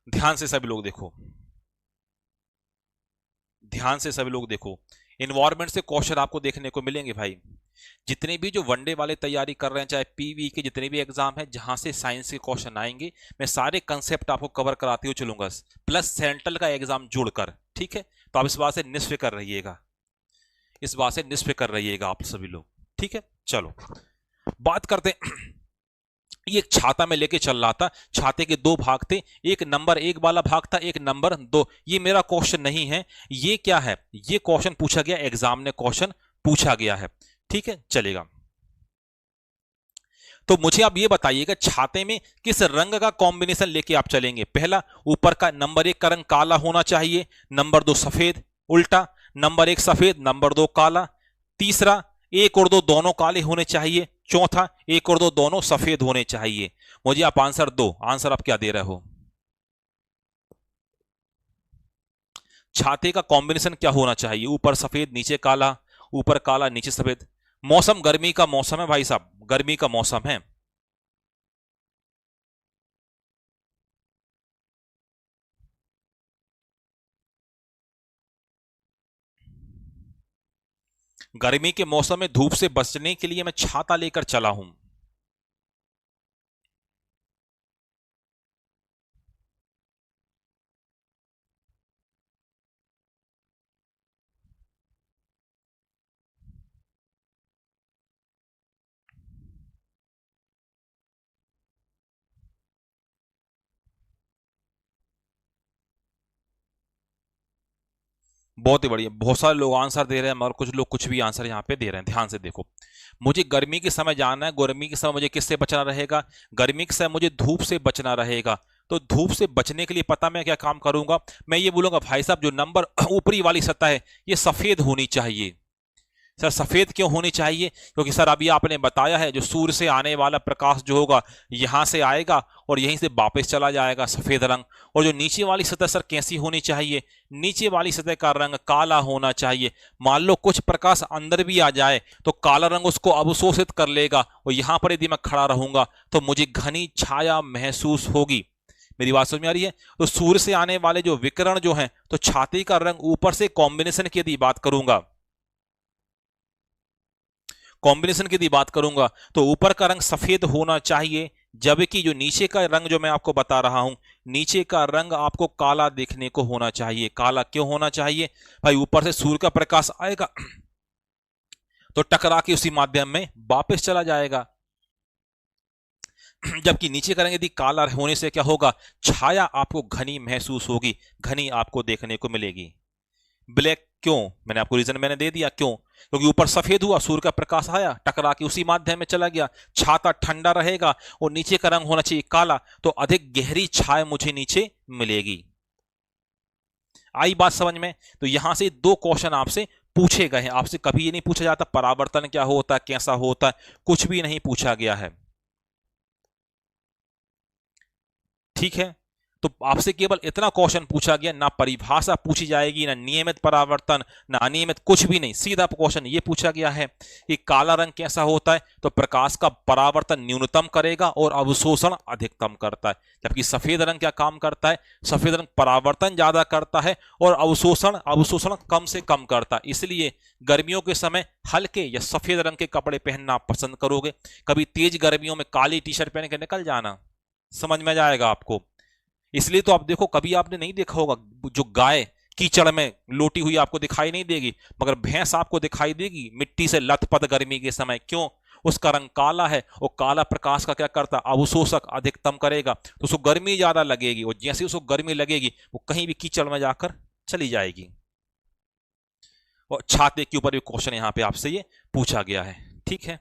ध्यान से सभी लोग देखो, ध्यान से सभी लोग देखो, इन्वायरमेंट से क्वेश्चन आपको देखने को मिलेंगे भाई। जितने भी जो वनडे वाले तैयारी कर रहे हैं, चाहे पीवी के जितने भी एग्जाम है जहां से साइंस के क्वेश्चन आएंगे, मैं सारे कंसेप्ट आपको कवर कराते हुए चलूंगा, प्लस सेंट्रल का एग्जाम जोड़कर, ठीक है। तो आप इस बात से निष्फिक्र रहिएगा, इस बात से निष्फिक्र रहिएगा आप सभी लोग, ठीक है। चलो बात करते हैं ये एक छाता में लेके चल रहा था, छाते के दो भाग थे, एक नंबर एक वाला भाग था, एक नंबर दो। ये मेरा क्वेश्चन नहीं है, ये क्या है, ये क्वेश्चन पूछा गया, एग्जाम ने क्वेश्चन पूछा गया है। ठीक है, चलेगा। तो मुझे आप ये बताइएगा छाते में किस रंग का कॉम्बिनेशन लेके आप चलेंगे। पहला, ऊपर का नंबर एक का रंग काला होना चाहिए, नंबर दो सफेद, उल्टा नंबर एक सफेद नंबर दो काला, तीसरा एक और दो दोनों काले होने चाहिए, चौथा एक और दो दोनों सफेद होने चाहिए। मुझे आप आंसर दो, आंसर आप क्या दे रहे हो। छाते का कॉम्बिनेशन क्या होना चाहिए, ऊपर सफेद नीचे काला, ऊपर काला नीचे सफेद। मौसम गर्मी का मौसम है भाई साहब, गर्मी का मौसम है। गर्मी के मौसम में धूप से बचने के लिए मैं छाता लेकर चला हूं। बहुत ही बढ़िया, बहुत सारे लोग आंसर दे रहे हैं मगर कुछ लोग कुछ भी आंसर यहाँ पे दे रहे हैं। ध्यान से देखो, मुझे गर्मी के समय जाना है, गर्मी के समय मुझे किससे बचना रहेगा, गर्मी के समय मुझे धूप से बचना रहेगा। तो धूप से बचने के लिए पता मैं क्या काम करूंगा, मैं ये बोलूंगा भाई साहब जो नंबर ऊपरी वाली सतह है ये सफेद होनी चाहिए। सर सफेद क्यों होनी चाहिए, क्योंकि सर अभी आपने बताया है जो सूर्य से आने वाला प्रकाश जो होगा यहां से आएगा और यहीं से वापस चला जाएगा सफेद रंग। और जो नीचे वाली सतह सर कैसी होनी चाहिए, नीचे वाली सतह का रंग काला होना चाहिए। मान लो कुछ प्रकाश अंदर भी आ जाए तो काला रंग उसको अवशोषित कर लेगा और यहां पर यदि मैं खड़ा रहूंगा तो मुझे घनी छाया महसूस होगी। मेरी बात समझ में आ रही है। तो सूर्य से आने वाले जो विकिरण जो है, तो छाती का रंग ऊपर से कॉम्बिनेशन की यदि बात करूंगा, कॉम्बिनेशन की यदि बात करूंगा तो ऊपर का रंग सफेद होना चाहिए, जबकि जो नीचे का रंग जो मैं आपको बता रहा हूं, नीचे का रंग आपको काला देखने को होना चाहिए। काला क्यों होना चाहिए भाई, ऊपर से सूर्य का प्रकाश आएगा तो टकरा के उसी माध्यम में वापस चला जाएगा, जबकि नीचे का रंग यदि काला होने से क्या होगा, छाया आपको घनी महसूस होगी, घनी आपको देखने को मिलेगी। ब्लैक क्यों, मैंने आपको रीजन मैंने दे दिया क्यों, क्योंकि ऊपर सफेद हुआ, सूर्य का प्रकाश आया टकरा के उसी माध्यम में चला गया, छाता ठंडा रहेगा और नीचे का रंग होना चाहिए काला, तो अधिक गहरी छाया मुझे नीचे मिलेगी। आई बात समझ में। तो यहां से दो क्वेश्चन आपसे पूछे गए हैं, आपसे कभी ये नहीं पूछा जाता परावर्तन क्या होता है, कैसा होता है, कुछ भी नहीं पूछा गया है। ठीक है, तो आपसे केवल इतना क्वेश्चन पूछा गया, ना परिभाषा पूछी जाएगी, ना नियमित परावर्तन, ना अनियमित, कुछ भी नहीं। सीधा क्वेश्चन ये पूछा गया है कि काला रंग कैसा होता है, तो प्रकाश का परावर्तन न्यूनतम करेगा और अवशोषण अधिकतम करता है। जबकि सफेद रंग क्या काम करता है, सफेद रंग परावर्तन ज्यादा करता है और अवशोषण अवशोषण कम से कम करता है। इसलिए गर्मियों के समय हल्के या सफेद रंग के कपड़े पहनना पसंद करोगे। कभी तेज गर्मियों में काली टी शर्ट पहन के निकल जाना, समझ में जाएगा आपको। इसलिए तो आप देखो, कभी आपने नहीं देखा होगा जो गाय कीचड़ में लोटी हुई आपको दिखाई नहीं देगी, मगर भैंस आपको दिखाई देगी मिट्टी से लथपथ गर्मी के समय। क्यों, उसका रंग काला है और काला प्रकाश का क्या करता, अवशोषक अधिकतम करेगा, तो उसको गर्मी ज्यादा लगेगी और जैसे उसको गर्मी लगेगी वो कहीं भी कीचड़ में जाकर चली जाएगी। और छाते के ऊपर भी क्वेश्चन यहां पे आपसे ये पूछा गया है। ठीक है,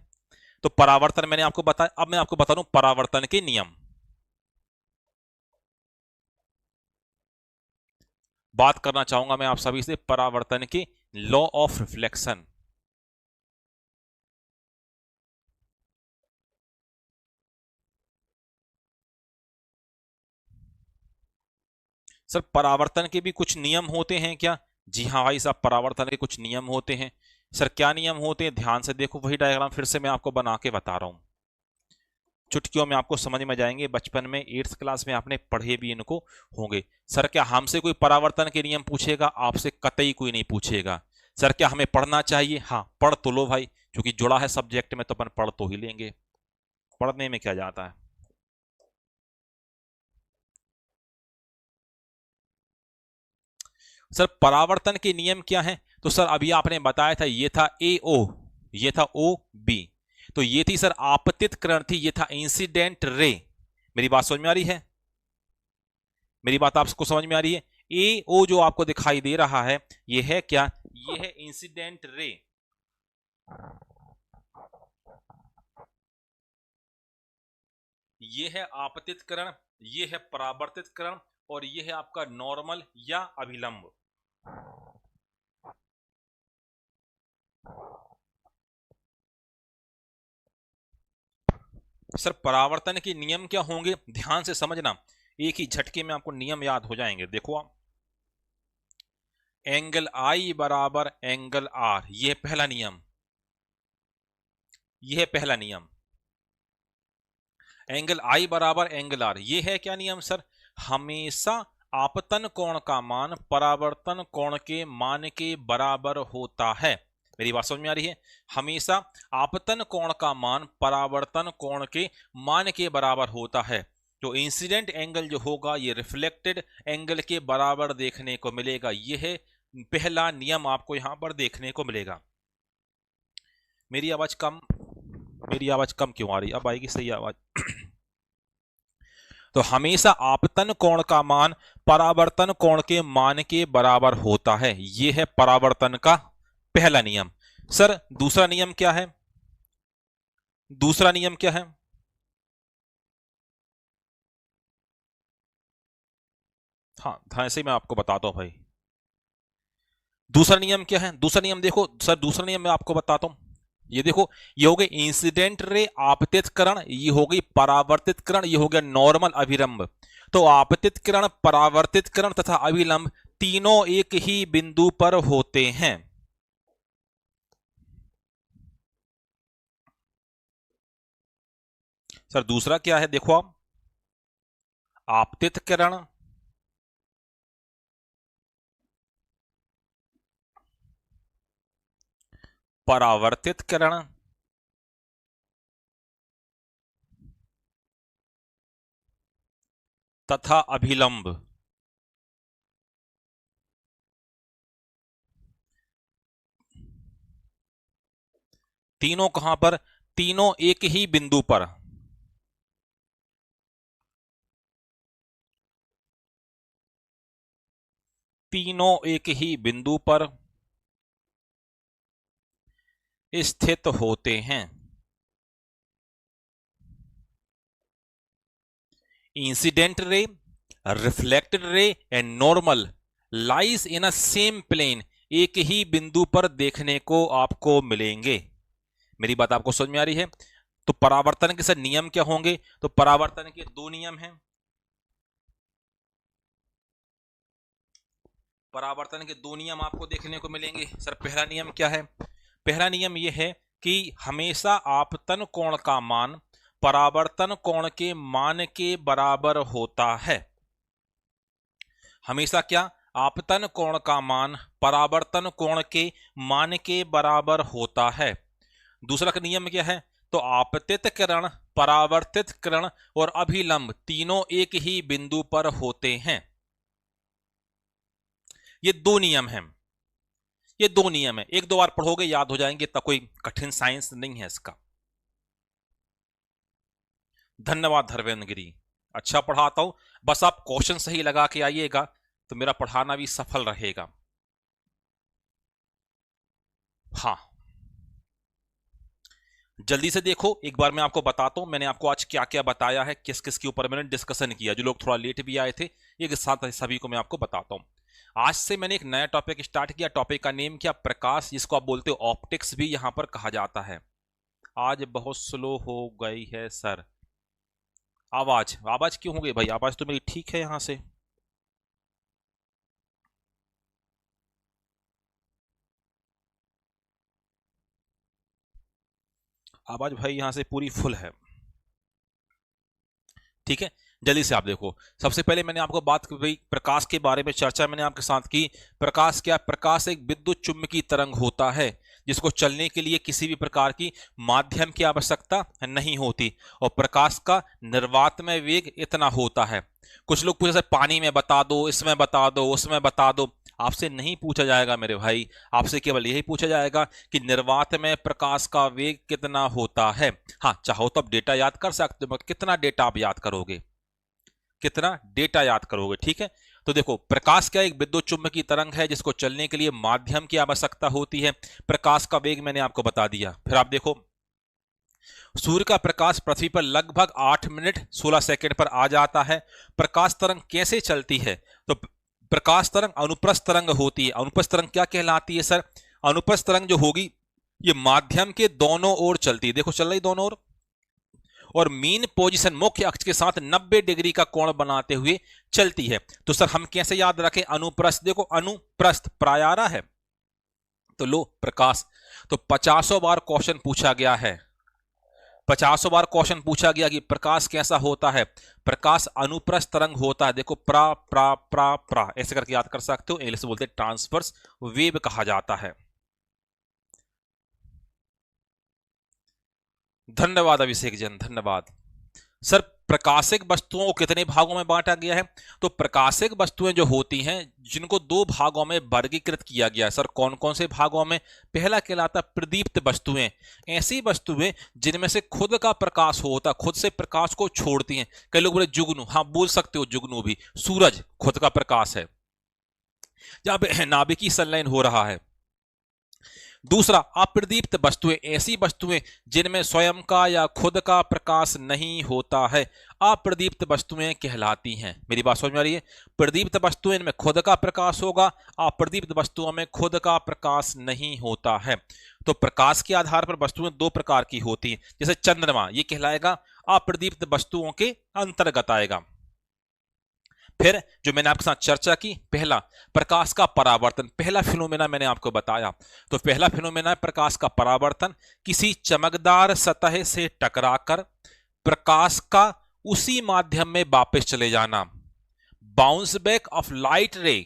तो परावर्तन मैंने आपको बताया, अब मैं आपको बता दूं परावर्तन के नियम। बात करना चाहूंगा मैं आप सभी से परावर्तन के लॉ ऑफ रिफ्लेक्शन। सर परावर्तन के भी कुछ नियम होते हैं क्या, जी हाँ भाई साहब, परावर्तन के कुछ नियम होते हैं। सर क्या नियम होते हैं, ध्यान से देखो, वही डायग्राम फिर से मैं आपको बना के बता रहा हूं, चुटकियों में आपको समझ में जाएंगे। बचपन में 8th क्लास में आपने पढ़े भी इनको होंगे। सर क्या हमसे कोई परावर्तन के नियम पूछेगा, आपसे कतई कोई नहीं पूछेगा। सर क्या हमें पढ़ना चाहिए, हाँ पढ़ तो लो भाई, क्योंकि जुड़ा है सब्जेक्ट में तो अपन पढ़ तो ही लेंगे, पढ़ने में क्या जाता है। सर परावर्तन के नियम क्या है, तो सर अभी आपने बताया था ये था ए ओ, ये था ओ बी, तो ये थी सर आपतित किरण थी, ये था इंसिडेंट रे। मेरी बात समझ में आ रही है? मेरी बात आपको समझ में आ रही है? ए ओ जो आपको दिखाई दे रहा है ये है क्या? ये है इंसिडेंट रे। ये है आपतित किरण, ये है परावर्तित किरण, और ये है आपका नॉर्मल या अभिलंब। सर परावर्तन के नियम क्या होंगे, ध्यान से समझना, एक ही झटके में आपको नियम याद हो जाएंगे। देखो आप, एंगल आई बराबर एंगल आर, यह पहला नियम, यह है पहला नियम। एंगल आई बराबर एंगल आर, यह है क्या नियम सर? हमेशा आपतन कोण का मान परावर्तन कोण के मान के बराबर होता है। मेरी बात समझ में आ रही है? हमेशा आपतन कोण का मान परावर्तन कोण के मान के बराबर होता है। तो इंसिडेंट एंगल जो होगा ये रिफ्लेक्टेड एंगल के बराबर देखने को मिलेगा। यह है पहला नियम आपको यहां पर देखने को मिलेगा। मेरी आवाज कम क्यों आ रही? अब आएगी सही आवाज। तो हमेशा आपतन कोण का मान परावर्तन कोण के मान के बराबर होता है, यह है परावर्तन का पहला नियम। सर दूसरा नियम क्या है? दूसरा नियम क्या है? हाँ ऐसे ही मैं आपको बताता हूं भाई। दूसरा नियम क्या है? दूसरा नियम देखो सर, दूसरा नियम मैं आपको बताता हूं। ये देखो, ये हो गई इंसिडेंट रे आपतित किरण, ये हो गई परावर्तित किरण, ये हो गया नॉर्मल अभिलंब। तो आपतित किरण, परावर्तित किरण तथा अभिलंब तीनों एक ही बिंदु पर होते हैं। सर दूसरा क्या है? देखो आप, आपतित किरण, परावर्तित किरण तथा अभिलंब तीनों कहां पर? तीनों एक ही बिंदु पर। तीनों एक ही बिंदु पर स्थित होते हैं। Incident ray, reflected ray and normal lies in a same plane, एक ही बिंदु पर देखने को आपको मिलेंगे। मेरी बात आपको समझ में आ रही है? तो परावर्तन के सर नियम क्या होंगे? तो परावर्तन के दो नियम हैं। परावर्तन के दो नियम आपको देखने को मिलेंगे। सर पहला नियम क्या है? पहला नियम यह है कि हमेशा आपतन कोण का मान परावर्तन कोण के मान के बराबर होता है। हमेशा क्या? आपतन कोण का मान परावर्तन कोण के मान के बराबर होता है। दूसरा का नियम क्या है? तो आपतित किरण, परावर्तित किरण और अभिलंब तीनों एक ही बिंदु पर होते हैं। ये दो नियम हैं, ये दो नियम है। एक दो बार पढ़ोगे याद हो जाएंगे, तो कोई कठिन साइंस नहीं है इसका। धन्यवाद धर्मेंद्र गिरी, अच्छा पढ़ाता हूं, बस आप क्वेश्चन सही लगा के आइएगा तो मेरा पढ़ाना भी सफल रहेगा। हाँ जल्दी से देखो, एक बार मैं आपको बताता हूं मैंने आपको आज क्या क्या बताया है, किस किस के ऊपर मैंने डिस्कशन किया। जो लोग थोड़ा लेट भी आए थे, एक साथ सभी को मैं आपको बताता हूं। आज से मैंने एक नया टॉपिक स्टार्ट किया। टॉपिक का नेम क्या? प्रकाश, जिसको आप बोलते हो ऑप्टिक्स भी यहां पर कहा जाता है। आज बहुत स्लो हो गई है सर आवाज। आवाज क्यों हो गई भाई? आवाज तो मेरी ठीक है यहां से। आवाज भाई यहां से पूरी फुल है, ठीक है। जल्दी से आप देखो, सबसे पहले मैंने आपको बात की प्रकाश के बारे में, चर्चा मैंने आपके साथ की। प्रकाश क्या? प्रकाश एक विद्युत चुंबकीय तरंग होता है जिसको चलने के लिए किसी भी प्रकार की माध्यम की आवश्यकता नहीं होती, और प्रकाश का निर्वातमय वेग इतना होता है। कुछ लोग पूछे सर पानी में बता दो, इसमें बता दो, उसमें बता दो। आपसे नहीं पूछा जाएगा मेरे भाई, आपसे केवल यही पूछा जाएगा कि निर्वात में प्रकाश का वेग कितना होता है। हाँ, चाहो तो आप डेटा याद कर सकते हो, मगर कितना डेटा आप याद करोगे, कितना डेटा याद करोगे, ठीक है। तो देखो, प्रकाश क्या एक विद्युत चुंबकीय तरंग है जिसको चलने के लिए माध्यम की आवश्यकता होती है। प्रकाश का वेग मैंने आपको बता दिया। फिर आप देखो, सूर्य का प्रकाश पृथ्वी पर लगभग 8 मिनट 16 सेकंड पर आ जाता है। प्रकाश तरंग कैसे चलती है? तो प्रकाश तरंग अनुप्रस्थ तरंग होती है। अनुप्रस्थ तरंग क्या कहलाती है सर? अनुप्रस्थ तरंग जो होगी ये माध्यम के दोनों ओर चलती है। देखो चल रही दोनों ओर, और मीन पोजीशन मुख्य अक्ष के साथ 90 डिग्री का कोण बनाते हुए चलती है। तो सर हम कैसे याद रखें अनुप्रस्थ? देखो अनुप्रस्थ प्रायारा है, तो लो प्रकाश। तो 50 बार क्वेश्चन पूछा गया है, 50 बार क्वेश्चन पूछा गया कि प्रकाश कैसा होता है? प्रकाश अनुप्रस्थ तरंग होता है। देखो प्रा प्रा प्रा प्रा ऐसे करके याद कर सकते हो। इंग्लिश में बोलते हैं ट्रांसवर्स वेव कहा जाता है। धन्यवाद अभिषेक जैन, धन्यवाद। सर प्रकाशिक वस्तुओं को कितने भागों में बांटा गया है? तो प्रकाशिक वस्तुएं जो होती हैं जिनको दो भागों में वर्गीकृत किया गया है। सर कौन कौन से भागों में? पहला कहलाता प्रदीप्त वस्तुएं, ऐसी वस्तुएं जिनमें से खुद का प्रकाश होता, खुद से प्रकाश को छोड़ती हैं। कई लोग बोले जुगनू, हाँ बोल सकते हो जुगनू भी। सूरज खुद का प्रकाश है, जहां पे नाभिकीय संलयन हो रहा है। दूसरा अप्रदीप्त वस्तुएं, ऐसी वस्तुएं जिनमें स्वयं का या खुद का प्रकाश नहीं होता है, अप्रदीप्त वस्तुएं कहलाती हैं। मेरी बात समझ में आ रही है? प्रदीप्त वस्तुएं में खुद का प्रकाश होगा, अप्रदीप्त वस्तुओं में खुद का प्रकाश नहीं होता है। तो प्रकाश के आधार पर वस्तुएं दो प्रकार की होती हैं। जैसे चंद्रमा, ये कहलाएगा अप्रदीप्त वस्तुओं के अंतर्गत आएगा। फिर जो मैंने आपके साथ चर्चा की, पहला प्रकाश का परावर्तन, पहला फिनोमेना मैंने आपको बताया। तो पहला फिनोमेना है प्रकाश का परावर्तन। किसी चमकदार सतह से टकराकर प्रकाश का उसी माध्यम में वापस चले जाना। Bounce back of light ray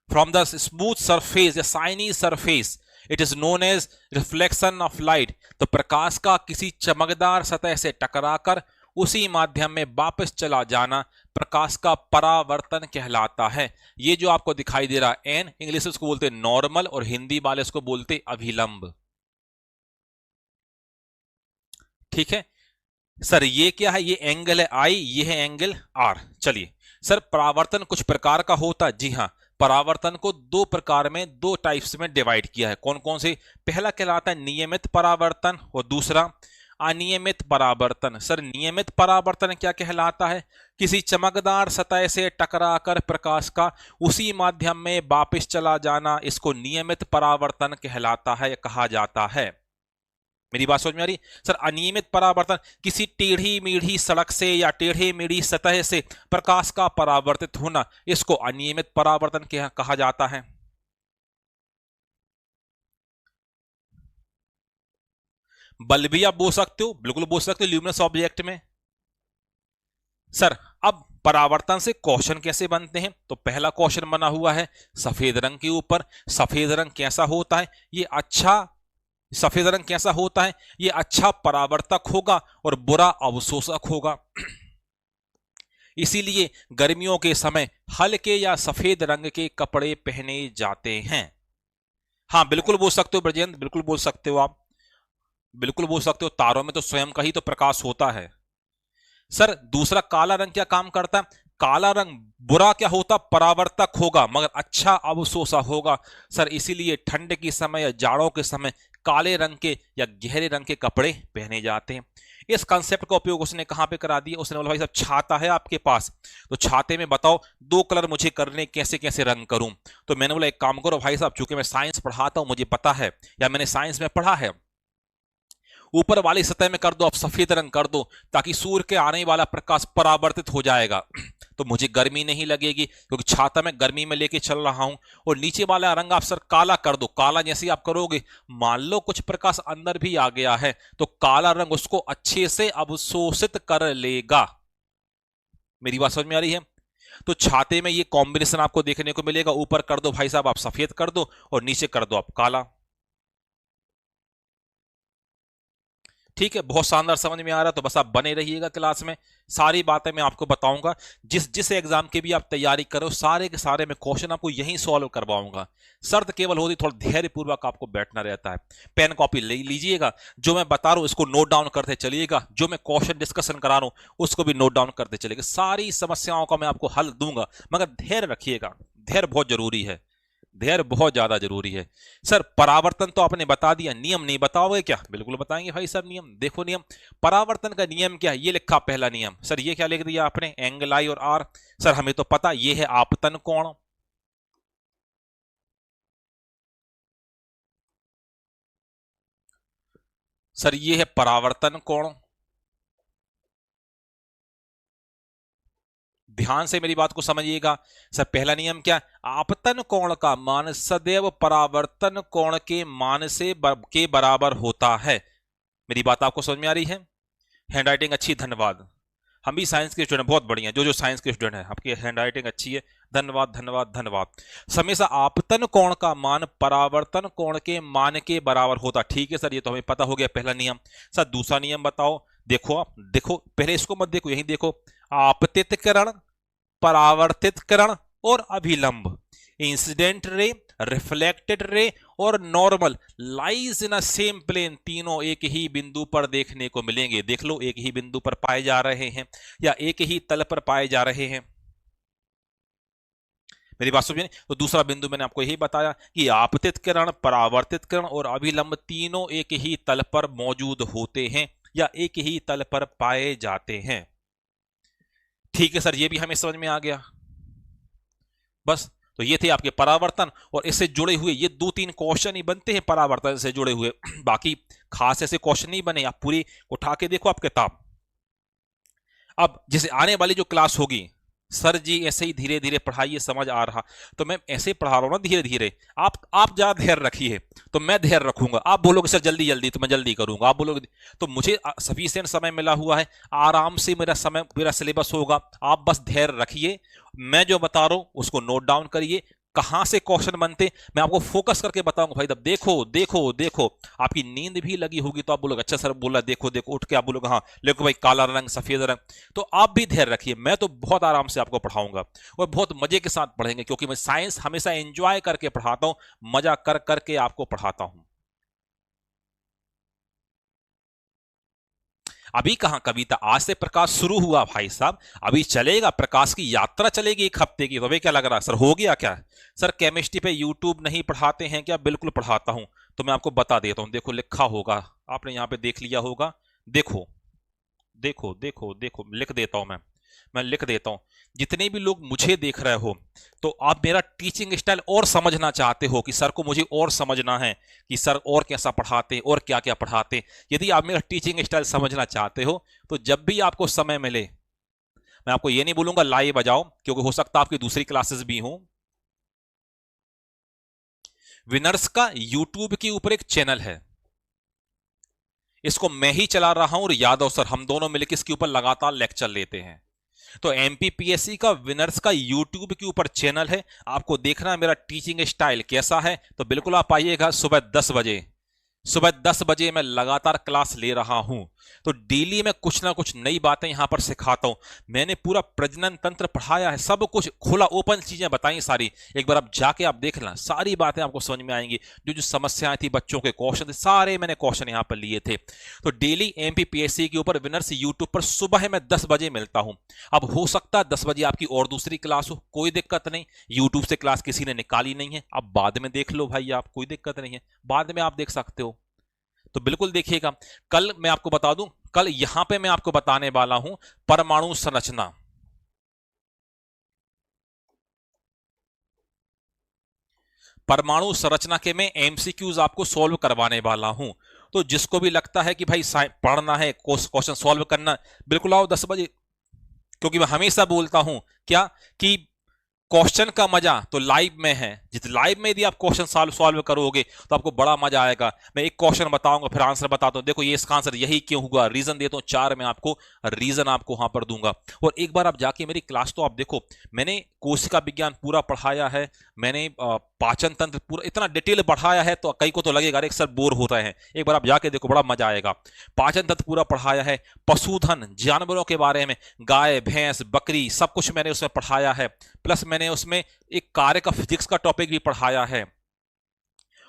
from the smooth surface या shiny surface, it is known as reflection of light. तो प्रकाश का किसी चमकदार सतह से टकराकर उसी माध्यम में वापस चला जाना प्रकाश का परावर्तन कहलाता है। ये जो आपको दिखाई दे रहा है एन, इंग्लिश में इसको बोलते हैं नॉर्मल और हिंदी वाले इसको बोलते हैं अभिलंब। ठीक है सर, ये क्या है? ये एंगल है आई, ये है एंगल आर। चलिए सर, परावर्तन कुछ प्रकार का होता है। जी हाँ, परावर्तन को दो प्रकार में, दो टाइप्स में डिवाइड किया है। कौन कौन से? पहला कहलाता है नियमित परावर्तन और दूसरा अनियमित परावर्तन। सर नियमित परावर्तन क्या कहलाता है? किसी चमकदार सतह से टकराकर प्रकाश का उसी माध्यम में वापस चला जाना, इसको नियमित परावर्तन कहलाता है, कहा जाता है। मेरी बात समझ में आ रही? सर अनियमित परावर्तन किसी टेढ़ी मेढ़ी सड़क से या टेढ़ी मेढ़ी सतह से प्रकाश का परावर्तित होना, इसको अनियमित परावर्तन कहा जाता है। बल्ब भी आप बोल सकते हो, बिल्कुल बोल सकते हो ल्यूमिनस ऑब्जेक्ट में। सर अब परावर्तन से क्वेश्चन कैसे बनते हैं? तो पहला क्वेश्चन बना हुआ है सफेद रंग के ऊपर। सफेद रंग कैसा होता है? ये अच्छा, सफेद रंग कैसा होता है? ये अच्छा परावर्तक होगा और बुरा अवशोषक होगा। इसीलिए गर्मियों के समय हल्के या सफेद रंग के कपड़े पहने जाते हैं। हाँ बिल्कुल बोल सकते हो ब्रजेंद्र, बिल्कुल बोल सकते हो आप, बिल्कुल बोल सकते हो। तारों में तो स्वयं का ही तो प्रकाश होता है। सर दूसरा काला रंग क्या काम करता है? काला रंग बुरा क्या होता? परावर्तक होगा मगर अच्छा अवशोषक होगा। सर इसीलिए ठंड के समय या जाड़ों के समय काले रंग के या गहरे रंग के कपड़े पहने जाते हैं। इस कंसेप्ट का उपयोग उसने कहां पे करा दिया? उसने बोला भाई साहब छाता है आपके पास, तो छाते में बताओ दो कलर मुझे करने, कैसे कैसे रंग करूं? तो मैंने बोला एक काम करो भाई साहब, चूंकि मैं साइंस पढ़ाता हूं, मुझे पता है या मैंने साइंस में पढ़ा है, ऊपर वाली सतह में कर दो, आप सफेद रंग कर दो, ताकि सूर्य के आने वाला प्रकाश परावर्तित हो जाएगा तो मुझे गर्मी नहीं लगेगी, क्योंकि छाता में गर्मी में लेके चल रहा हूं। और नीचे वाला रंग आप सर काला कर दो। काला जैसे ही आप करोगे, मान लो कुछ प्रकाश अंदर भी आ गया है, तो काला रंग उसको अच्छे से अवशोषित कर लेगा। मेरी बात समझ में आ रही है? तो छाते में ये कॉम्बिनेशन आपको देखने को मिलेगा। ऊपर कर दो भाई साहब आप सफेद कर दो और नीचे कर दो आप काला। ठीक है, बहुत शानदार समझ में आ रहा है, तो बस आप बने रहिएगा क्लास में, सारी बातें मैं आपको बताऊंगा। जिस जिस एग्जाम की भी आप तैयारी करो, सारे के सारे मैं क्वेश्चन आपको यहीं सॉल्व करवाऊंगा। शर्त केवल होती थोड़ा धैर्य पूर्वक आपको बैठना रहता है। पेन कॉपी ले लीजिएगा, जो मैं बता रहा हूं इसको नोट डाउन करते चलिएगा, जो मैं क्वेश्चन डिस्कशन करा रहा हूं उसको भी नोट डाउन करते चलिएगा। सारी समस्याओं का मैं आपको हल दूंगा, मगर धैर्य रखिएगा, धैर्य बहुत जरूरी है, धैर्य बहुत ज्यादा जरूरी है। सर परावर्तन तो आपने बता दिया, नियम नहीं बताओगे क्या? बिल्कुल बताएंगे भाई साहब नियम। देखो नियम, परावर्तन का नियम क्या है, ये लिखा पहला नियम। सर ये क्या लिख दिया आपने? एंगल आई और आर। सर हमें तो पता ये है आपतन कोण। सर ये है परावर्तन कोण। ध्यान से मेरी बात को समझिएगा। सर पहला नियम क्या? आपतन कोण का मान सदैव परावर्तन कोण के मान के बराबर होता है। मेरी बात आपको समझ में आ रही है? हैंडराइटिंग अच्छी, धन्यवाद। हम भी साइंस के स्टूडेंट, बहुत बढ़िया, जो जो साइंस के स्टूडेंट हैं आपकी हैंडराइटिंग अच्छी है, धन्यवाद धन्यवाद धन्यवाद। हमेशा आपतन कोण का मान परावर्तन कोण के मान के बराबर होता। ठीक है सर, ये तो हमें पता हो गया पहला नियम। सर दूसरा नियम बताओ। देखो आप देखो, पहले इसको मत देखो, यही देखो। आपतित किरण, परावर्तित किरण और अभिलंब, इंसिडेंट रे, रिफ्लेक्टेड रे और normal lies in a same plane, तीनों एक ही बिंदु पर देखने को मिलेंगे। देख लो, एक ही बिंदु पर पाए जा रहे हैं या एक ही तल पर पाए जा रहे हैं। मेरी बात समझिए। तो दूसरा बिंदु मैंने आपको यही बताया कि आपतित किरण, परावर्तित किरण और अभिलंब तीनों एक ही तल पर मौजूद होते हैं या एक ही तल पर पाए जाते हैं। ठीक है सर, ये भी हमें समझ में आ गया। बस, तो ये थे आपके परावर्तन, और इससे जुड़े हुए ये दो तीन क्वेश्चन ही बनते हैं परावर्तन से जुड़े हुए। बाकी खास ऐसे क्वेश्चन नहीं बने। आप पूरी उठा के देखो आप किताब। अब जैसे आने वाली जो क्लास होगी, सर जी ऐसे ही धीरे धीरे पढ़ाइए, समझ आ रहा तो मैं ऐसे ही पढ़ा रहा हूं ना धीरे धीरे। आप ज्यादा धैर्य रखिए तो मैं धैर्य रखूंगा। आप बोलोगे सर जल्दी जल्दी तो मैं जल्दी करूंगा, आप बोलोगे तो मुझे सफिशिएंट समय मिला हुआ है, आराम से मेरा समय, मेरा सिलेबस होगा। आप बस धैर्य रखिए, मैं जो बता रहा हूं उसको नोट डाउन करिए, कहां से क्वेश्चन बनते मैं आपको फोकस करके बताऊंगा। भाई तब देखो देखो देखो, आपकी नींद भी लगी होगी तो आप बोलोगे अच्छा सर बोला देखो देखो, उठ के आप बोलोगे हाँ देखो भाई काला रंग सफेद रंग। तो आप भी धैर्य रखिए, मैं तो बहुत आराम से आपको पढ़ाऊंगा और बहुत मजे के साथ पढ़ेंगे, क्योंकि मैं साइंस हमेशा एंजॉय करके पढ़ाता हूं, मजा कर करके आपको पढ़ाता हूं। अभी कहां कविता, आज से प्रकाश शुरू हुआ भाई साहब, अभी चलेगा, प्रकाश की यात्रा चलेगी एक हफ्ते की। तो अभी क्या लग रहा है सर हो गया क्या? सर केमिस्ट्री पे यूट्यूब नहीं पढ़ाते हैं क्या? बिल्कुल पढ़ाता हूं, तो मैं आपको बता देता हूं। देखो लिखा होगा, आपने यहां पे देख लिया होगा। देखो देखो देखो देखो, लिख देता हूं मैं लिख देता हूं। जितने भी लोग मुझे देख रहे हो, तो आप मेरा टीचिंग स्टाइल और समझना चाहते हो कि सर को मुझे और समझना है कि सर और कैसा पढ़ाते और क्या क्या पढ़ाते। यदि आप मेरा टीचिंग स्टाइल समझना चाहते हो तो जब भी आपको समय मिले, मैं आपको ये नहीं बोलूंगा लाइव आ जाओ, क्योंकि हो सकता है आपकी दूसरी क्लासेस भी हो। विनर्स का यूट्यूब के ऊपर एक चैनल है, इसको मैं ही चला रहा हूं और यादव सर, हम दोनों मिलकर इसके ऊपर लगातार लेक्चर लेते हैं। तो एमपीपीएससी का विनर्स का यूट्यूब के ऊपर चैनल है, आपको देखना है मेरा टीचिंग स्टाइल कैसा है। तो बिल्कुल आप आइएगा सुबह 10 बजे, सुबह 10 बजे मैं लगातार क्लास ले रहा हूं। तो डेली मैं कुछ ना कुछ नई बातें यहां पर सिखाता हूं। मैंने पूरा प्रजनन तंत्र पढ़ाया है, सब कुछ खुला ओपन चीजें बताई सारी। एक बार आप जाके आप देख लेना, सारी बातें आपको समझ में आएंगी। जो जो समस्याएं थी, बच्चों के क्वेश्चन थे, सारे मैंने क्वेश्चन यहां पर लिए थे। तो डेली एमपीपीएससी के ऊपर विनर्स यूट्यूब पर सुबह मैं 10 बजे मिलता हूं। अब हो सकता है 10 बजे आपकी और दूसरी क्लास हो, कोई दिक्कत नहीं, यूट्यूब से क्लास किसी ने निकाली नहीं है, अब बाद में देख लो भाई, आप कोई दिक्कत नहीं है, बाद में आप देख सकते हो। तो बिल्कुल देखिएगा। कल मैं आपको बता दूं, कल यहां पे मैं आपको बताने वाला हूं परमाणु संरचना। परमाणु संरचना के मैं एमसीक्यूज आपको सॉल्व करवाने वाला हूं। तो जिसको भी लगता है कि भाई पढ़ना है, क्वेश्चन सॉल्व करना, बिल्कुल आओ 10 बजे। क्योंकि मैं हमेशा बोलता हूं क्या कि क्वेश्चन का मजा तो लाइव में है। जिस लाइव में यदि आप क्वेश्चन सॉल्व करोगे तो आपको बड़ा मजा आएगा। मैं एक क्वेश्चन बताऊंगा, फिर आंसर बताता हूं, देखो ये इसका आंसर यही क्यों हुआ, रीजन देता हूं, 4 मैं आपको रीजन आपको वहां पर दूंगा। और एक बार आप जाके मेरी क्लास तो आप देखो, मैंने कोशिका विज्ञान पूरा पढ़ाया है, मैंने पाचन तंत्र पूरा इतना डिटेल पढ़ाया है, तो कई को तो लगेगा अरे सर बोर होता है। एक बार आप जाके देखो, बड़ा मजा आएगा। पाचन तंत्र पूरा पढ़ाया है, पशुधन जानवरों के बारे में, गाय भैंस बकरी सब कुछ मैंने उसमें पढ़ाया है। प्लस मैंने उसमें एक कार्य का फिजिक्स का टॉपिक भी पढ़ाया है।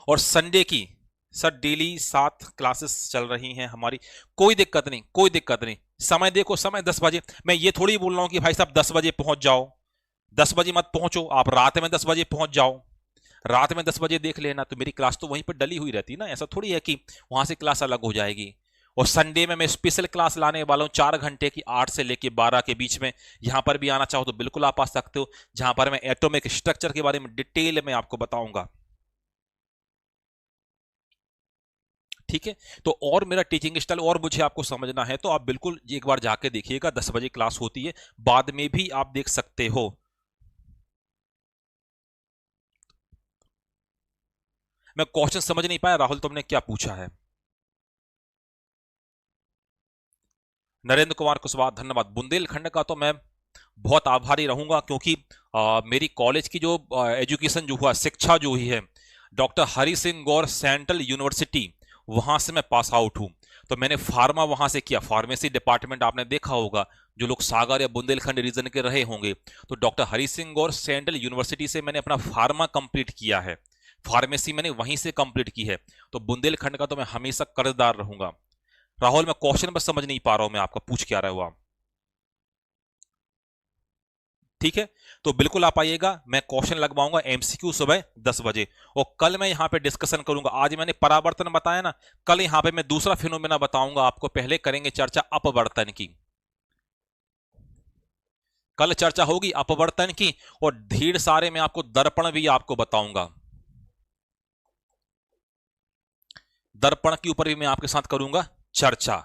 और संडे की सर डेली 7 क्लासेस चल रही हैं हमारी, कोई दिक्कत नहीं, कोई दिक्कत नहीं। समय देखो, समय 10 बजे। मैं ये थोड़ी बोल रहा हूं कि भाई साहब 10 बजे पहुंच जाओ, 10 बजे मत पहुंचो, आप रात में 10 बजे पहुंच जाओ, रात में 10 बजे देख लेना। तो मेरी क्लास तो वहीं पर डली हुई रहती ना, ऐसा थोड़ी है कि वहां से क्लास अलग हो जाएगी। और संडे में मैं स्पेशल क्लास लाने वाला हूं 4 घंटे की, 8 से लेके 12 के बीच में। यहां पर भी आना चाहो तो बिल्कुल आप आ सकते हो, जहां पर मैं एटॉमिक स्ट्रक्चर के बारे में डिटेल में आपको बताऊंगा। ठीक है, तो और मेरा टीचिंग स्टाइल और मुझे आपको समझना है तो आप बिल्कुल एक बार जाके देखिएगा, 10 बजे क्लास होती है, बाद में भी आप देख सकते हो। मैं क्वेश्चन समझ नहीं पाया राहुल, तुमने क्या पूछा है? नरेंद्र कुमार कुशवाहा, धन्यवाद। बुंदेलखंड का तो मैं बहुत आभारी रहूंगा, क्योंकि मेरी कॉलेज की जो एजुकेशन जो हुआ, शिक्षा जो हुई है, डॉक्टर हरि सिंह गौर सेंट्रल यूनिवर्सिटी, वहां से मैं पास आउट हूं। तो मैंने फार्मा वहां से किया, फार्मेसी डिपार्टमेंट आपने देखा होगा, जो लोग सागर या बुंदेलखंड रीजन के रहे होंगे। तो डॉक्टर हरि सिंह गौर सेंट्रल यूनिवर्सिटी से मैंने अपना फार्मा कंप्लीट किया है, फार्मेसी मैंने वहीं से कंप्लीट की है। तो बुंदेलखंड का तो मैं हमेशा कर्जदार रहूंगा। राहुल मैं क्वेश्चन बस समझ नहीं पा रहा हूं, मैं आपका पूछ क्या रहे हो आप? ठीक है, तो बिल्कुल आप आइएगा, मैं क्वेश्चन लगवाऊंगा एमसीक्यू सुबह 10 बजे। और कल मैं यहां पे डिस्कशन करूंगा, आज मैंने परावर्तन बताया ना, कल यहां पे मैं दूसरा फिनोमेना बताऊंगा आपको। पहले करेंगे चर्चा अपवर्तन की, कल चर्चा होगी अपवर्तन की। और ढेर सारे मैं आपको दर्पण भी आपको बताऊंगा, दर्पण के ऊपर भी मैं आपके साथ करूंगा चर्चा।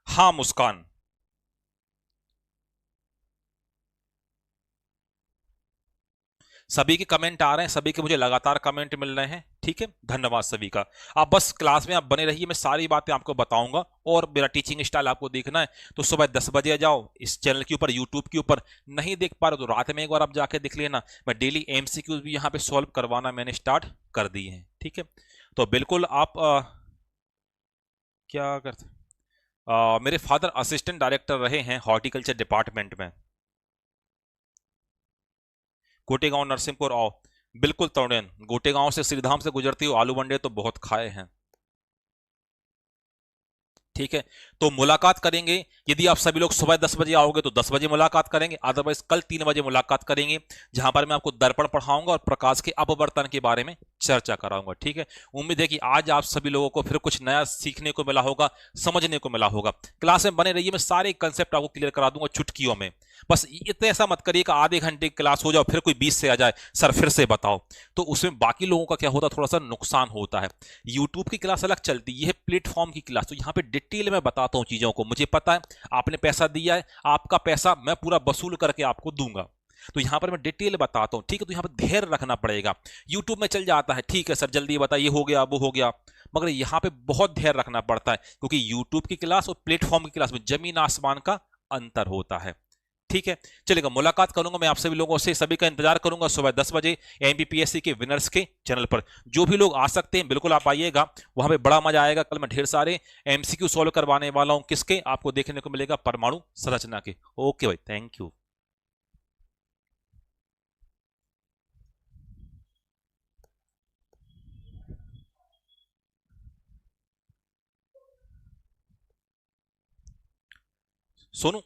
हाँ मुस्कान, सभी के कमेंट आ रहे हैं, सभी के मुझे लगातार कमेंट मिल रहे हैं। ठीक है, धन्यवाद सभी का। आप बस क्लास में आप बने रहिए, मैं सारी बातें आपको बताऊंगा। और मेरा टीचिंग स्टाइल आपको देखना है तो सुबह 10 बजे आ जाओ इस चैनल के ऊपर, यूट्यूब के ऊपर। नहीं देख पा रहे तो रात में एक बार आप जाके देख लेना। मैं डेली एमसीक्यूज भी यहाँ पे सॉल्व करवाना मैंने स्टार्ट कर दिए हैं। ठीक है, तो बिल्कुल आप क्या करते, मेरे फादर असिस्टेंट डायरेक्टर रहे हैं हॉर्टिकल्चर डिपार्टमेंट में, गोटेगांव नरसिंहपुर आओ। बिल्कुल तरुण, गोटेगांव से श्रीधाम से गुजरती हो आलू बंडे तो बहुत खाए हैं। ठीक है, तो मुलाकात करेंगे। यदि आप सभी लोग सुबह 10 बजे आओगे तो 10 बजे मुलाकात करेंगे, अदरवाइज कल 3 बजे मुलाकात करेंगे, जहां पर मैं आपको दर्पण पढ़ाऊंगा और प्रकाश के अपवर्तन के बारे में चर्चा कराऊंगा। ठीक है, उम्मीद है कि आज आप सभी लोगों को फिर कुछ नया सीखने को मिला होगा, समझने को मिला होगा। क्लास में बने रहिए, मैं सारे कंसेप्ट आपको क्लियर करा दूंगा चुटकियों में। बस इतना ऐसा मत करिए कि आधे घंटे की क्लास हो जाओ फिर कोई 20 से आ जाए सर फिर से बताओ, तो उसमें बाकी लोगों का क्या होता है, थोड़ा सा नुकसान होता है। यूट्यूब की क्लास अलग चलती है, ये है प्लेटफॉर्म की क्लास, तो यहाँ पे डिटेल में बताता हूँ चीजों को। मुझे पता है आपने पैसा दिया है, आपका पैसा मैं पूरा वसूल करके आपको दूंगा, तो यहां पर मैं डिटेल बताता हूं। ठीक है, तो यहां पर धैर्य रखना पड़ेगा। यूट्यूब में चल जाता है, ठीक है सर जल्दी बताइए, हो गया वो हो गया, मगर यहां पे बहुत धैर्य रखना पड़ता है, क्योंकि यूट्यूब की क्लास और प्लेटफॉर्म की क्लास में जमीन आसमान का अंतर होता है। ठीक है, चलेगा, मुलाकात करूंगा मैं आप सभी लोगों से, सभी का इंतजार करूंगा सुबह 10 बजे एमपीपीएससी के विनर्स के चैनल पर। जो भी लोग आ सकते हैं बिल्कुल आप आइएगा, वहां पे बड़ा मजा आएगा। कल मैं ढेर सारे एमसीक्यू सॉल्व करवाने वाला हूं, किसके आपको देखने को मिलेगा, परमाणु संरचना के। ओके भाई, थैंक यू। सोनू